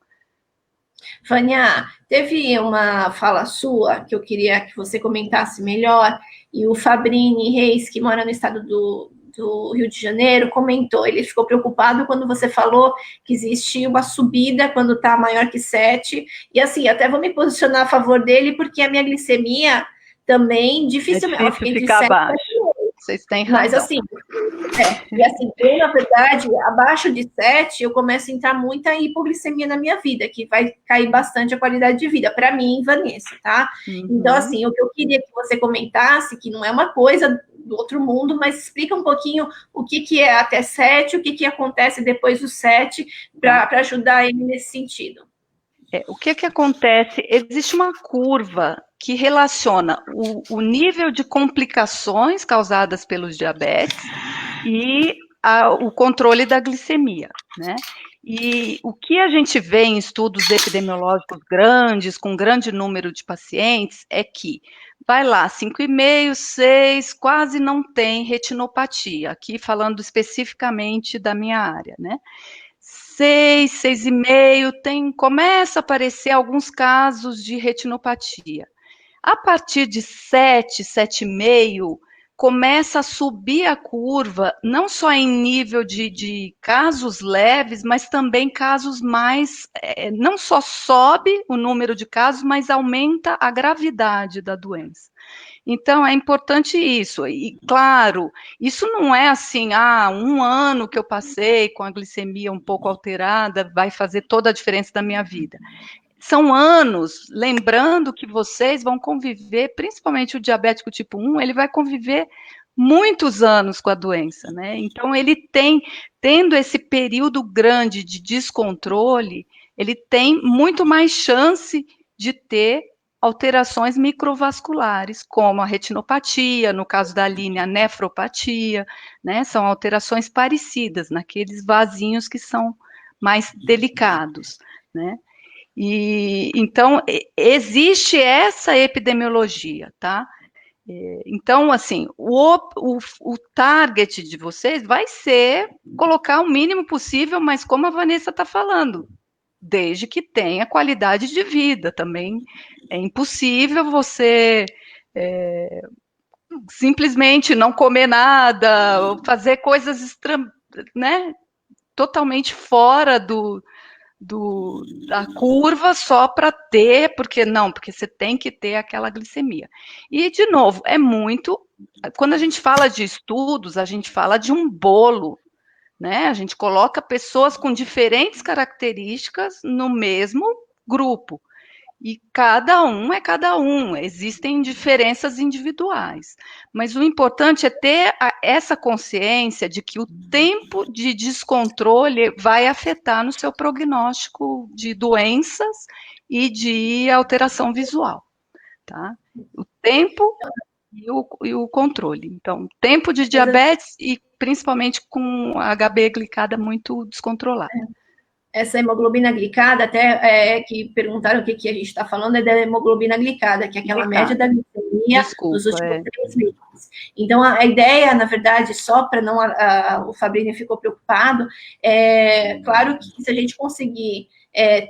S2: Vânia, teve uma fala sua que eu queria que você comentasse melhor, e o Fabrini Reis, que mora no estado do do Rio de Janeiro comentou, ele ficou preocupado quando você falou que existe uma subida quando está maior que 7, e assim, até vou me posicionar a favor dele, porque a minha glicemia também, dificilmente, ela fica entre
S1: ficar
S2: 7 e
S1: abaixo.
S2: 8.
S1: Vocês têm razão.
S2: Mas assim, e assim, eu, na verdade, abaixo de 7, eu começo a entrar muita hipoglicemia na minha vida, que vai cair bastante a qualidade de vida, para mim, Vanessa, tá? Então, assim, o que eu queria que você comentasse, que não é uma coisa do outro mundo, mas explica um pouquinho o que é até 7, o que acontece depois do 7, para ajudar ele nesse sentido.
S1: O que acontece? Existe uma curva que relaciona o nível de complicações causadas pelos diabetes e o controle da glicemia, né? E o que a gente vê em estudos epidemiológicos grandes, com grande número de pacientes, é que vai lá, 5,5, 6, quase não tem retinopatia, aqui falando especificamente da minha área, né? 6, 6,5, começa a aparecer alguns casos de retinopatia. A partir de 7, 7,5, começa a subir a curva, não só em nível de casos leves, mas também casos mais, não só sobe o número de casos, mas aumenta a gravidade da doença. Então, é importante isso. E, claro, isso não é assim, um ano que eu passei com a glicemia um pouco alterada vai fazer toda a diferença da minha vida. São anos, lembrando que vocês vão conviver, principalmente o diabético tipo 1, ele vai conviver muitos anos com a doença, né? Então, ele tendo esse período grande de descontrole, ele tem muito mais chance de ter alterações microvasculares, como a retinopatia, no caso da Aline, a nefropatia, né? São alterações parecidas naqueles vasinhos que são mais delicados, né? E então existe essa epidemiologia, tá? Então, assim, o target de vocês vai ser colocar o mínimo possível, mas como a Vanessa está falando, desde que tenha qualidade de vida também. É impossível você simplesmente não comer nada, ou fazer coisas né, totalmente fora da curva só para ter, porque você tem que ter aquela glicemia. E, de novo, quando a gente fala de estudos, a gente fala de um bolo, né? A gente coloca pessoas com diferentes características no mesmo grupo. E cada um é cada um, existem diferenças individuais. Mas o importante é ter essa consciência de que o tempo de descontrole vai afetar no seu prognóstico de doenças e de alteração visual, tá? O tempo e o controle. Então, tempo de diabetes e principalmente com HB glicada muito descontrolada.
S2: Essa hemoglobina glicada, até que perguntaram o que a gente está falando, é da hemoglobina glicada, que é aquela média da glicemia dos últimos 3 meses. Então, a ideia, na verdade, só para não... o Fabrício ficou preocupado, claro que se a gente conseguir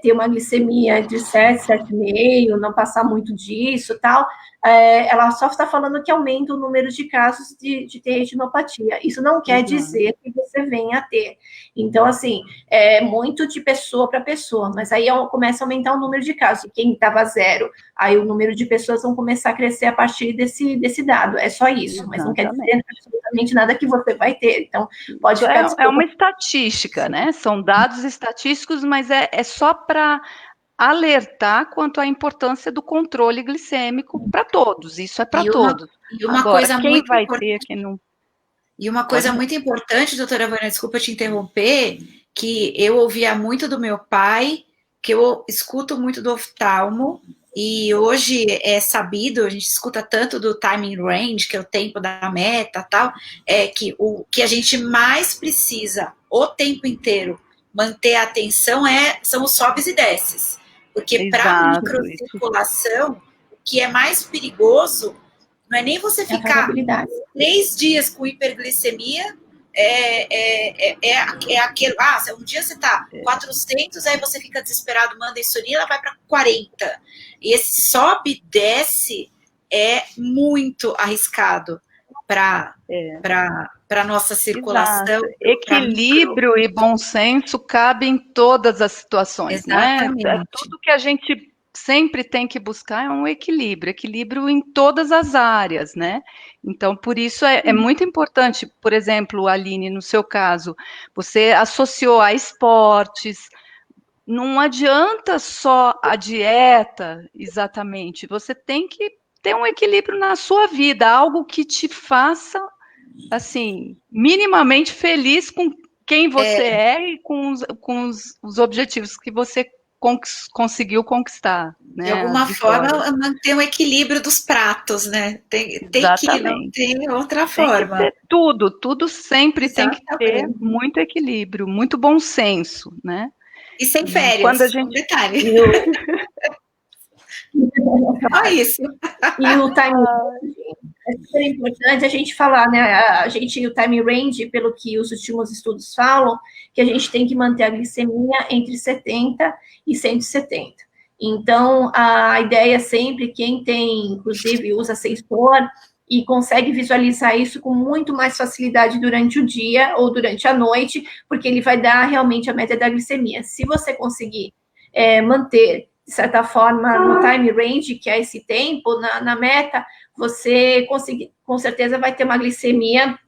S2: ter uma glicemia de 7, 7,5, não passar muito disso, tal, ela só está falando que aumenta o número de casos de ter retinopatia. Isso não quer dizer que você venha a ter. Então, assim, é muito de pessoa para pessoa, mas aí começa a aumentar o número de casos. E quem estava 0, aí o número de pessoas vão começar a crescer a partir desse dado. É só isso, mas não quer dizer absolutamente nada que você vai ter. Então, pode ficar...
S1: É uma estatística, né? São dados estatísticos, mas é só para alertar quanto à importância do controle glicêmico para todos. Isso é para todos.
S3: E uma coisa
S1: quem
S3: muito
S1: vai
S3: importante,
S1: ter, quem não...
S3: E uma coisa muito importante, doutora Vânia, desculpa te interromper, que eu ouvia muito do meu pai, que eu escuto muito do oftalmo, e hoje é sabido, a gente escuta tanto do timing range, que é o tempo da meta, tal, que o que a gente mais precisa o tempo inteiro manter a atenção são os sobes e desces. Porque para a microcirculação, o que é mais perigoso não é nem você ficar 3 dias com hiperglicemia, aquele, um dia você está 400, aí você fica desesperado, manda insulina, ela vai para 40. E esse sobe e desce é muito arriscado. para a nossa circulação.
S1: Equilíbrio e bom senso cabem em todas as situações,
S3: Exatamente.
S1: Não é? Tudo que a gente sempre tem que buscar é um equilíbrio em todas as áreas, né? Então, por isso é muito importante, por exemplo, Aline, no seu caso, você associou a esportes. Não adianta só a dieta, exatamente. Você tem que ter um equilíbrio na sua vida, algo que te faça, assim, minimamente feliz com quem você é e com os objetivos que você conseguiu conquistar. Né?
S3: De alguma forma, manter um equilíbrio dos pratos, né? Tem que, não tem outra forma.
S1: Tem que ter tudo sempre tem que ter muito equilíbrio, muito bom senso, né?
S3: E sem férias,
S1: quando a gente...
S3: um detalhe. Só isso.
S2: E o time é super importante a gente falar, né? O time range, pelo que os últimos estudos falam, que a gente tem que manter a glicemia entre 70 e 170. Então, a ideia é sempre, quem tem, inclusive, usa sensor e consegue visualizar isso com muito mais facilidade durante o dia ou durante a noite, porque ele vai dar realmente a média da glicemia. Se você conseguir manter, de certa forma, no time range, que é esse tempo, na meta, você com certeza vai ter uma glicemia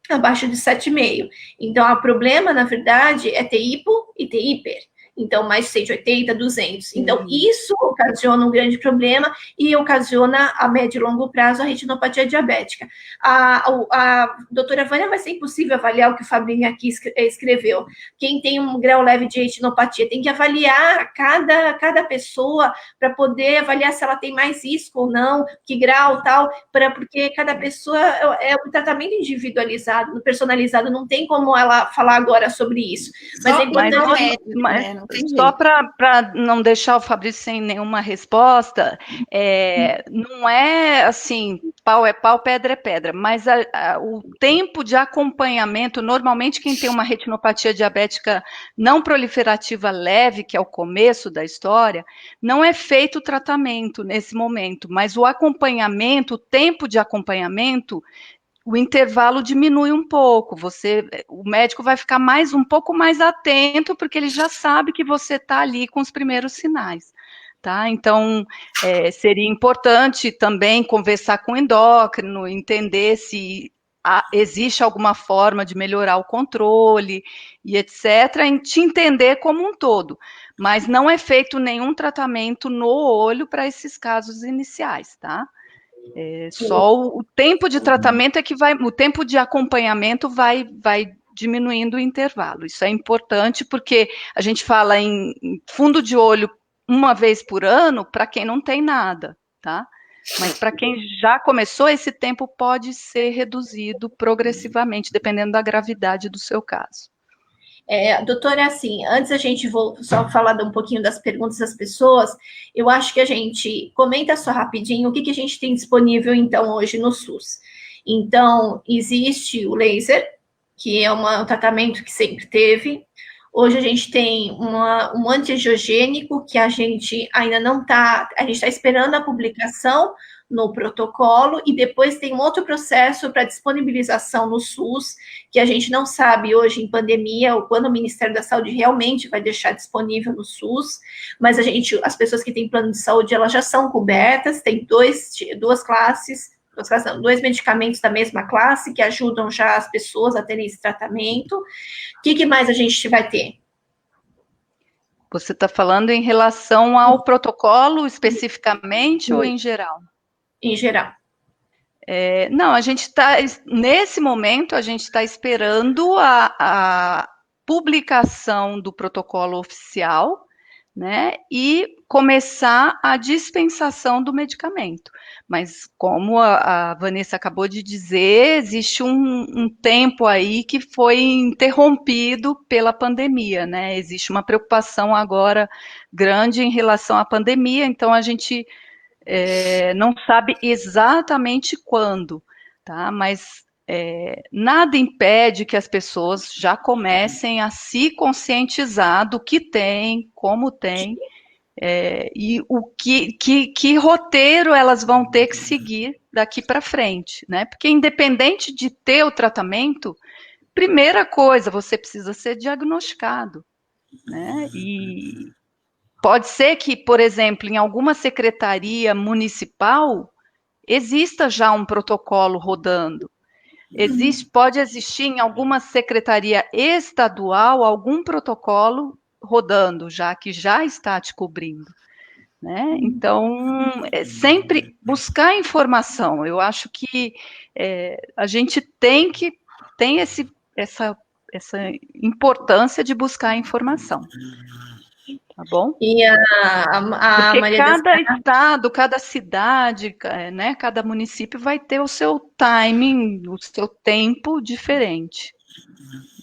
S2: abaixo de 7,5. Então, o problema, na verdade, é ter hipo e ter hiper. Então, mais de 180, 200. Então, isso ocasiona um grande problema e ocasiona, a médio e longo prazo, a retinopatia diabética. A doutora Vânia, vai ser impossível avaliar o que o Fabrinho aqui escreveu. Quem tem um grau leve de retinopatia tem que avaliar cada pessoa para poder avaliar se ela tem mais risco ou não, que grau, tal, porque cada pessoa é um tratamento individualizado, personalizado, não tem como ela falar agora sobre isso. Mas é importante...
S1: Só para não deixar o Fabrício sem nenhuma resposta, não é assim, pau é pau, pedra é pedra, mas o tempo de acompanhamento, normalmente quem tem uma retinopatia diabética não proliferativa leve, que é o começo da história, não é feito o tratamento nesse momento, mas o acompanhamento, o tempo de acompanhamento, o intervalo diminui um pouco, o médico vai ficar um pouco mais atento, porque ele já sabe que você está ali com os primeiros sinais, tá? Então, seria importante também conversar com o endócrino, entender se existe alguma forma de melhorar o controle e etc., em te entender como um todo, mas não é feito nenhum tratamento no olho para esses casos iniciais, tá? Só o tempo de tratamento o tempo de acompanhamento vai diminuindo o intervalo. Isso é importante porque a gente fala em fundo de olho uma vez por ano para quem não tem nada, tá? Mas para quem já começou, esse tempo pode ser reduzido progressivamente, dependendo da gravidade do seu caso.
S2: Doutora, assim, antes a gente só falar um pouquinho das perguntas das pessoas, eu acho que a gente comenta só rapidinho o que a gente tem disponível, então, hoje no SUS. Então, existe o laser, que é um tratamento que sempre teve. Hoje a gente tem um antiangiogênico que a gente ainda não está, a gente está esperando a publicação no protocolo, e depois tem um outro processo para disponibilização no SUS, que a gente não sabe hoje em pandemia, ou quando o Ministério da Saúde realmente vai deixar disponível no SUS, mas as pessoas que têm plano de saúde, elas já são cobertas, tem dois medicamentos da mesma classe, que ajudam já as pessoas a terem esse tratamento. O que mais a gente vai ter?
S1: Você está falando em relação ao protocolo especificamente ou em geral?
S2: Em geral.
S1: Não, nesse momento, a gente está esperando a publicação do protocolo oficial, né, e começar a dispensação do medicamento. Mas, como a Vanessa acabou de dizer, existe um tempo aí que foi interrompido pela pandemia, né? Existe uma preocupação agora grande em relação à pandemia, então a gente não sabe exatamente quando, tá? Mas nada impede que as pessoas já comecem a se conscientizar do que tem, como tem, e que roteiro elas vão ter que seguir daqui para frente, né? Porque independente de ter o tratamento, primeira coisa, você precisa ser diagnosticado, né? E pode ser que, por exemplo, em alguma secretaria municipal exista já um protocolo rodando. Pode existir em alguma secretaria estadual algum protocolo rodando, já que já está te cobrindo, né? Então, sempre buscar informação. Eu acho que a gente tem essa importância de buscar informação. Tá bom?
S2: E a
S1: Porque
S2: Maria das
S1: cada estado, cada cidade, né, cada município vai ter o seu timing, o seu tempo diferente.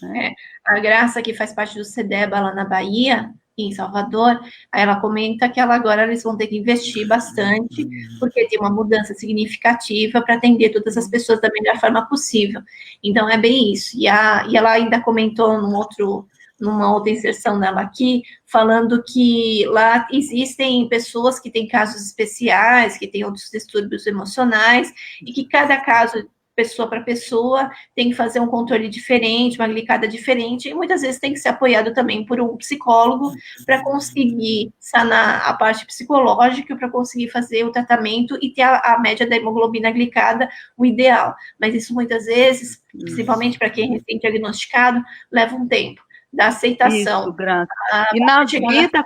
S1: Né?
S2: A Graça, que faz parte do CEDEBA lá na Bahia, em Salvador, aí ela comenta que agora eles vão ter que investir bastante, porque tem uma mudança significativa para atender todas as pessoas da melhor forma possível. Então, é bem isso. E ela ainda comentou numa outra inserção dela aqui, falando que lá existem pessoas que têm casos especiais, que têm outros distúrbios emocionais, e que cada caso, pessoa para pessoa, tem que fazer um controle diferente, uma glicada diferente, e muitas vezes tem que ser apoiado também por um psicólogo para conseguir sanar a parte psicológica, para conseguir fazer o tratamento e ter a média da hemoglobina glicada, o ideal. Mas isso muitas vezes, principalmente para quem é recém-diagnosticado, leva um tempo da aceitação.
S1: Isso, Graça. E na vida,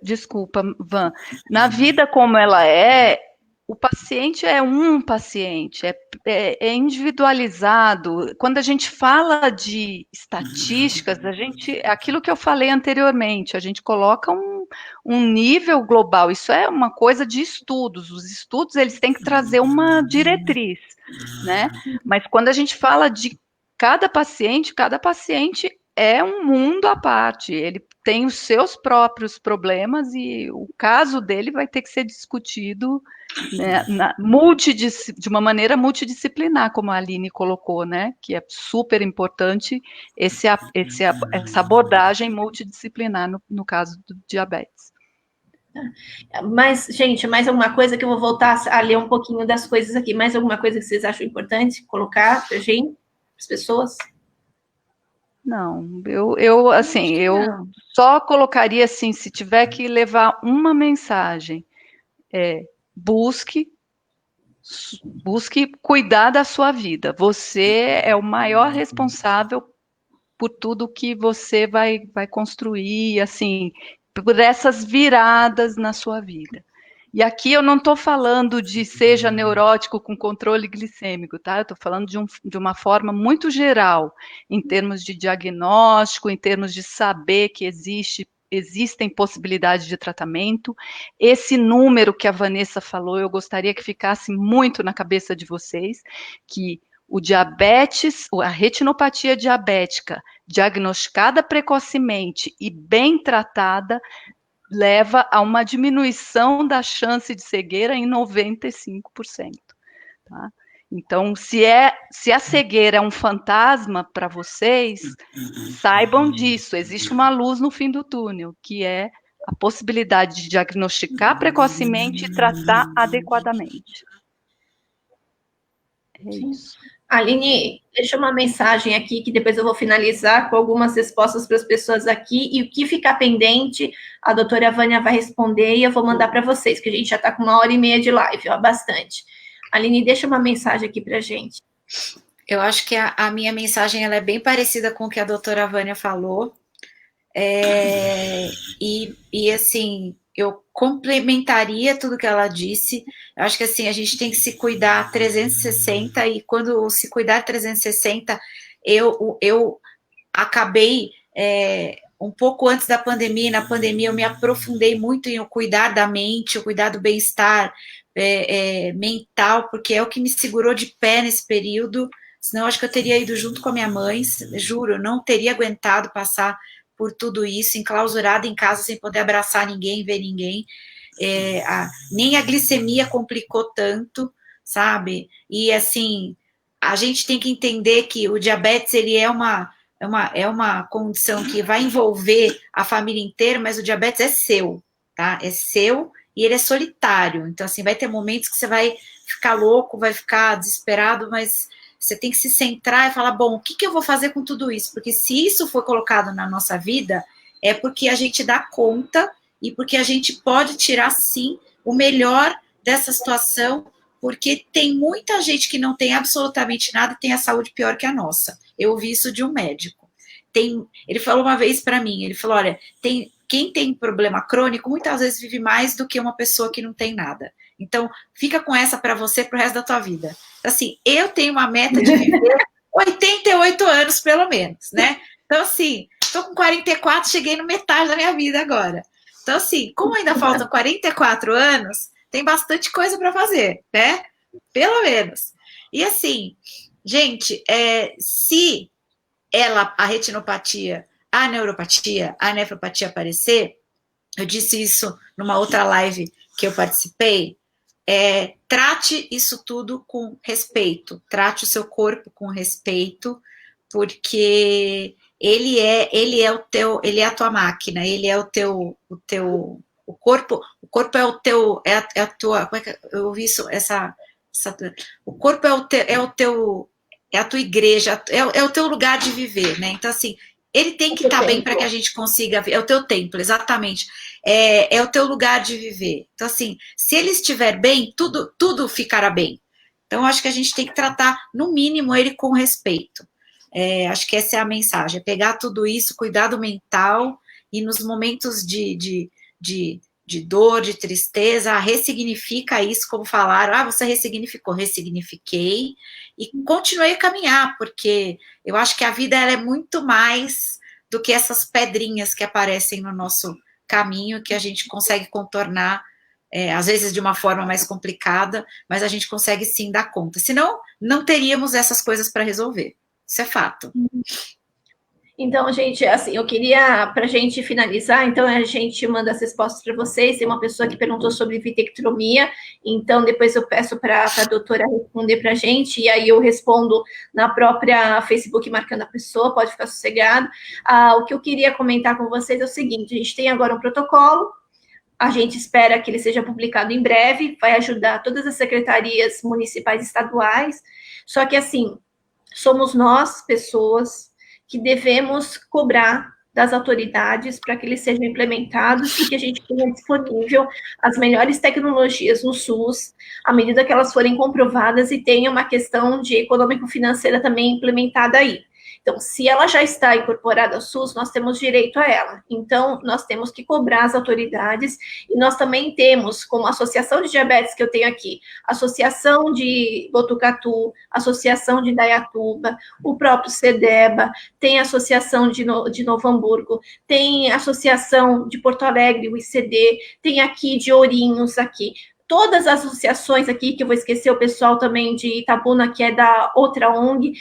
S1: desculpa, Van, na vida como ela o paciente é um paciente, é individualizado. Quando a gente fala de estatísticas, aquilo que eu falei anteriormente, a gente coloca um nível global. Isso é uma coisa de estudos. Os estudos, eles têm que trazer uma diretriz, né? Mas quando a gente fala de cada paciente é um mundo à parte, ele tem os seus próprios problemas e o caso dele vai ter que ser discutido, né, de uma maneira multidisciplinar, como a Aline colocou, né, que é super importante essa abordagem multidisciplinar no caso do diabetes.
S2: Mas, gente, mais alguma coisa que eu vou voltar a ler um pouquinho das coisas aqui, mais alguma coisa que vocês acham importante colocar para a gente, para as pessoas?
S1: Não, eu só colocaria assim, se tiver que levar uma mensagem, busque cuidar da sua vida. Você é o maior responsável por tudo que você vai construir, assim, por essas viradas na sua vida. E aqui eu não estou falando de seja neurótico com controle glicêmico, tá? Eu estou falando de uma forma muito geral, em termos de diagnóstico, em termos de saber que existem possibilidades de tratamento. Esse número que a Vanessa falou, eu gostaria que ficasse muito na cabeça de vocês, que o diabetes, a retinopatia diabética, diagnosticada precocemente e bem tratada, leva a uma diminuição da chance de cegueira em 95%. Tá? Então, se a cegueira é um fantasma para vocês, saibam disso, existe uma luz no fim do túnel, que é a possibilidade de diagnosticar precocemente e tratar adequadamente. É isso.
S2: Aline, deixa uma mensagem aqui, que depois eu vou finalizar com algumas respostas para as pessoas aqui, e o que ficar pendente, a doutora Vânia vai responder e eu vou mandar para vocês, que a gente já está com 1h30 de live, ó, bastante. Aline, deixa uma mensagem aqui para a gente.
S3: Eu acho que a minha mensagem ela é bem parecida com o que a doutora Vânia falou, e assim, eu complementaria tudo que ela disse. Eu acho que assim, a gente tem que se cuidar 360, e quando se cuidar 360, eu acabei um pouco antes da pandemia, na pandemia eu me aprofundei muito em cuidar da mente, cuidar do bem-estar mental, porque é o que me segurou de pé nesse período, senão eu acho que eu teria ido junto com a minha mãe, juro, eu não teria aguentado passar por tudo isso, enclausurada em casa, sem poder abraçar ninguém, ver ninguém. Nem a glicemia complicou tanto, sabe? E assim, a gente tem que entender que o diabetes, ele é uma condição que vai envolver a família inteira, mas o diabetes é seu, tá? É seu e ele é solitário. Então, assim, vai ter momentos que você vai ficar louco, vai ficar desesperado, mas você tem que se centrar e falar, bom, o que eu vou fazer com tudo isso? Porque se isso for colocado na nossa vida, é porque a gente dá conta e porque a gente pode tirar, sim, o melhor dessa situação, porque tem muita gente que não tem absolutamente nada e tem a saúde pior que a nossa. Eu ouvi isso de um médico. Ele falou uma vez para mim, ele falou, olha, quem tem problema crônico muitas vezes vive mais do que uma pessoa que não tem nada. Então, fica com essa para você pro resto da tua vida. Assim, eu tenho uma meta de viver 88 anos, pelo menos, né? Então, assim, estou com 44, cheguei no metade da minha vida agora. Então, assim, como ainda faltam 44 anos, tem bastante coisa para fazer, né? Pelo menos. E assim, gente, se a retinopatia, a neuropatia, a nefropatia aparecer, eu disse isso numa outra live que eu participei, trate isso tudo com respeito, trate o seu corpo com respeito, porque ele é a tua máquina, ele é o corpo é o teu, é a tua, como é que eu ouvi isso, o corpo é a tua igreja, é o teu lugar de viver, né? Então, assim, ele tem que estar bem para que a gente consiga ver. É o teu templo, exatamente. É o teu lugar de viver. Então, assim, se ele estiver bem, tudo ficará bem. Então, acho que a gente tem que tratar, no mínimo, ele com respeito. Acho que essa é a mensagem. É pegar tudo isso, cuidado mental, e nos momentos de dor, de tristeza, ressignifica isso, como falaram, você ressignificou, ressignifiquei, e continuei a caminhar, porque eu acho que a vida ela é muito mais do que essas pedrinhas que aparecem no nosso caminho, que a gente consegue contornar, às vezes de uma forma mais complicada, mas a gente consegue sim dar conta, senão não teríamos essas coisas para resolver, isso é fato.
S2: Então, gente, assim, eu queria, para a gente finalizar, então a gente manda as respostas para vocês. Tem uma pessoa que perguntou sobre vitectomia, então depois eu peço para a doutora responder para a gente, e aí eu respondo na própria Facebook marcando a pessoa, pode ficar sossegado. O que eu queria comentar com vocês é o seguinte, a gente tem agora um protocolo, a gente espera que ele seja publicado em breve, vai ajudar todas as secretarias municipais e estaduais, só que assim, somos nós, pessoas, que devemos cobrar das autoridades para que eles sejam implementados e que a gente tenha disponível as melhores tecnologias no SUS, à medida que elas forem comprovadas e tenha uma questão de econômico-financeira também implementada aí. Então, se ela já está incorporada ao SUS, nós temos direito a ela. Então, nós temos que cobrar as autoridades e nós também temos, como a Associação de Diabetes que eu tenho aqui, Associação de Botucatu, Associação de Indaiatuba, o próprio CEDEBA, tem a Associação de Novo Hamburgo, tem a Associação de Porto Alegre, o ICD, tem aqui de Ourinhos, aqui. Todas as associações aqui, que eu vou esquecer o pessoal também de Itabuna, que é da outra ONG,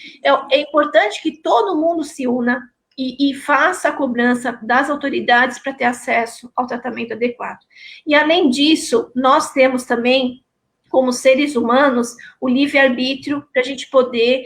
S2: é importante que todo mundo se una e faça a cobrança das autoridades para ter acesso ao tratamento adequado. E, além disso, nós temos também, como seres humanos, o livre-arbítrio para a gente poder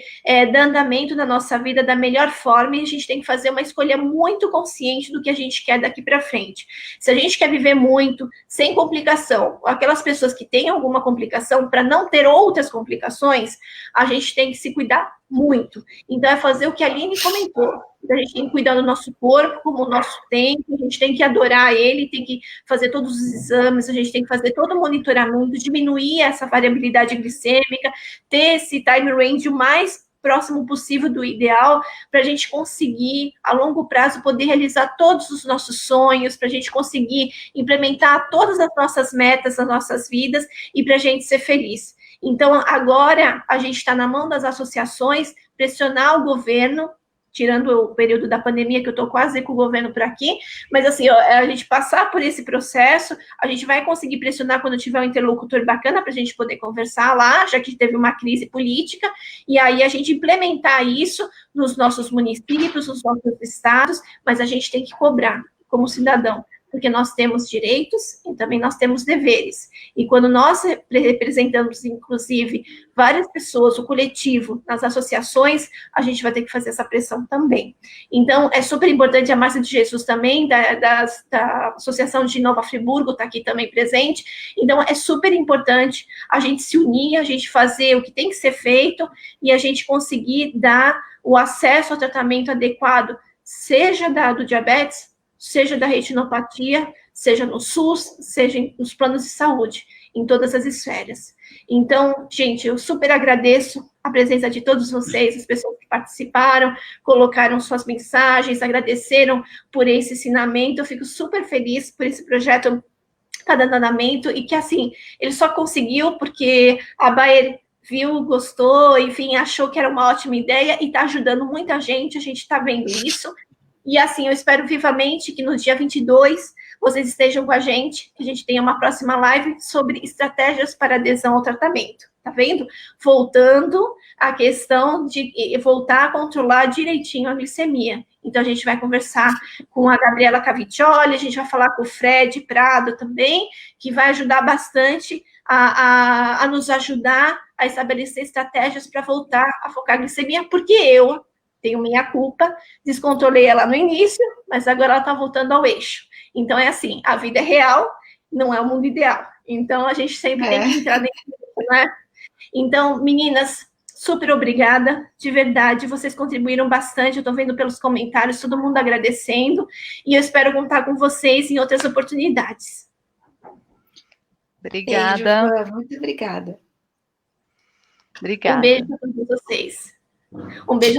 S2: dar andamento na nossa vida da melhor forma, e a gente tem que fazer uma escolha muito consciente do que a gente quer daqui para frente. Se a gente quer viver muito, sem complicação, aquelas pessoas que têm alguma complicação, para não ter outras complicações, a gente tem que se cuidar muito. Então, é fazer o que a Aline comentou. A gente tem que cuidar do nosso corpo, como o nosso tempo, a gente tem que adorar ele, tem que fazer todos os exames, a gente tem que fazer todo o monitoramento, diminuir essa variabilidade glicêmica, ter esse time range o mais próximo possível do ideal, para a gente conseguir, a longo prazo, poder realizar todos os nossos sonhos, para a gente conseguir implementar todas as nossas metas, as nossas vidas, e para a gente ser feliz. Então, agora, a gente está na mão das associações, pressionar o governo, tirando o período da pandemia, que eu estou quase com o governo por aqui, mas assim, a gente passar por esse processo, a gente vai conseguir pressionar quando tiver um interlocutor bacana para a gente poder conversar lá, já que teve uma crise política, e aí a gente implementar isso nos nossos municípios, nos nossos estados, mas a gente tem que cobrar como cidadão. porque nós temos direitos e também nós temos deveres. E quando nós representamos, inclusive, várias pessoas, o coletivo, nas associações, a gente vai ter que fazer essa pressão também. Então, é super importante, a Márcia de Jesus também, da Associação de Nova Friburgo, está aqui também presente. Então, é super importante a gente se unir, a gente fazer o que tem que ser feito e a gente conseguir dar o acesso ao tratamento adequado, seja do diabetes, seja da retinopatia, seja no SUS, seja nos planos de saúde, em todas as esferas. Então, gente, eu super agradeço a presença de todos vocês, as pessoas que participaram, colocaram suas mensagens, agradeceram por esse ensinamento. Eu fico super feliz por esse projeto estar dando andamento e que, assim, ele só conseguiu porque a Bayer viu, gostou, enfim, achou que era uma ótima ideia e está ajudando muita gente, a gente está vendo isso. E, assim, eu espero vivamente que no dia 22 vocês estejam com a gente, que a gente tenha uma próxima live sobre estratégias para adesão ao tratamento. Tá vendo? Voltando à questão de voltar a controlar direitinho a glicemia. Então, a gente vai conversar com a Gabriela Caviccioli, a gente vai falar com o Fred Prado também, que vai ajudar bastante a nos ajudar a estabelecer estratégias para voltar a focar a glicemia, porque eu tenho minha culpa, descontrolei ela no início, mas agora ela está voltando ao eixo. Então, é assim, a vida é real, não é o mundo ideal. Então, a gente sempre tem que entrar dentro disso, né? Então, meninas, super obrigada, de verdade, vocês contribuíram bastante, eu estou vendo pelos comentários, todo mundo agradecendo, e eu espero contar com vocês em outras oportunidades.
S1: Obrigada.
S3: Beijo, muito obrigada.
S1: Obrigada.
S2: Um beijo para todos vocês. Um beijo.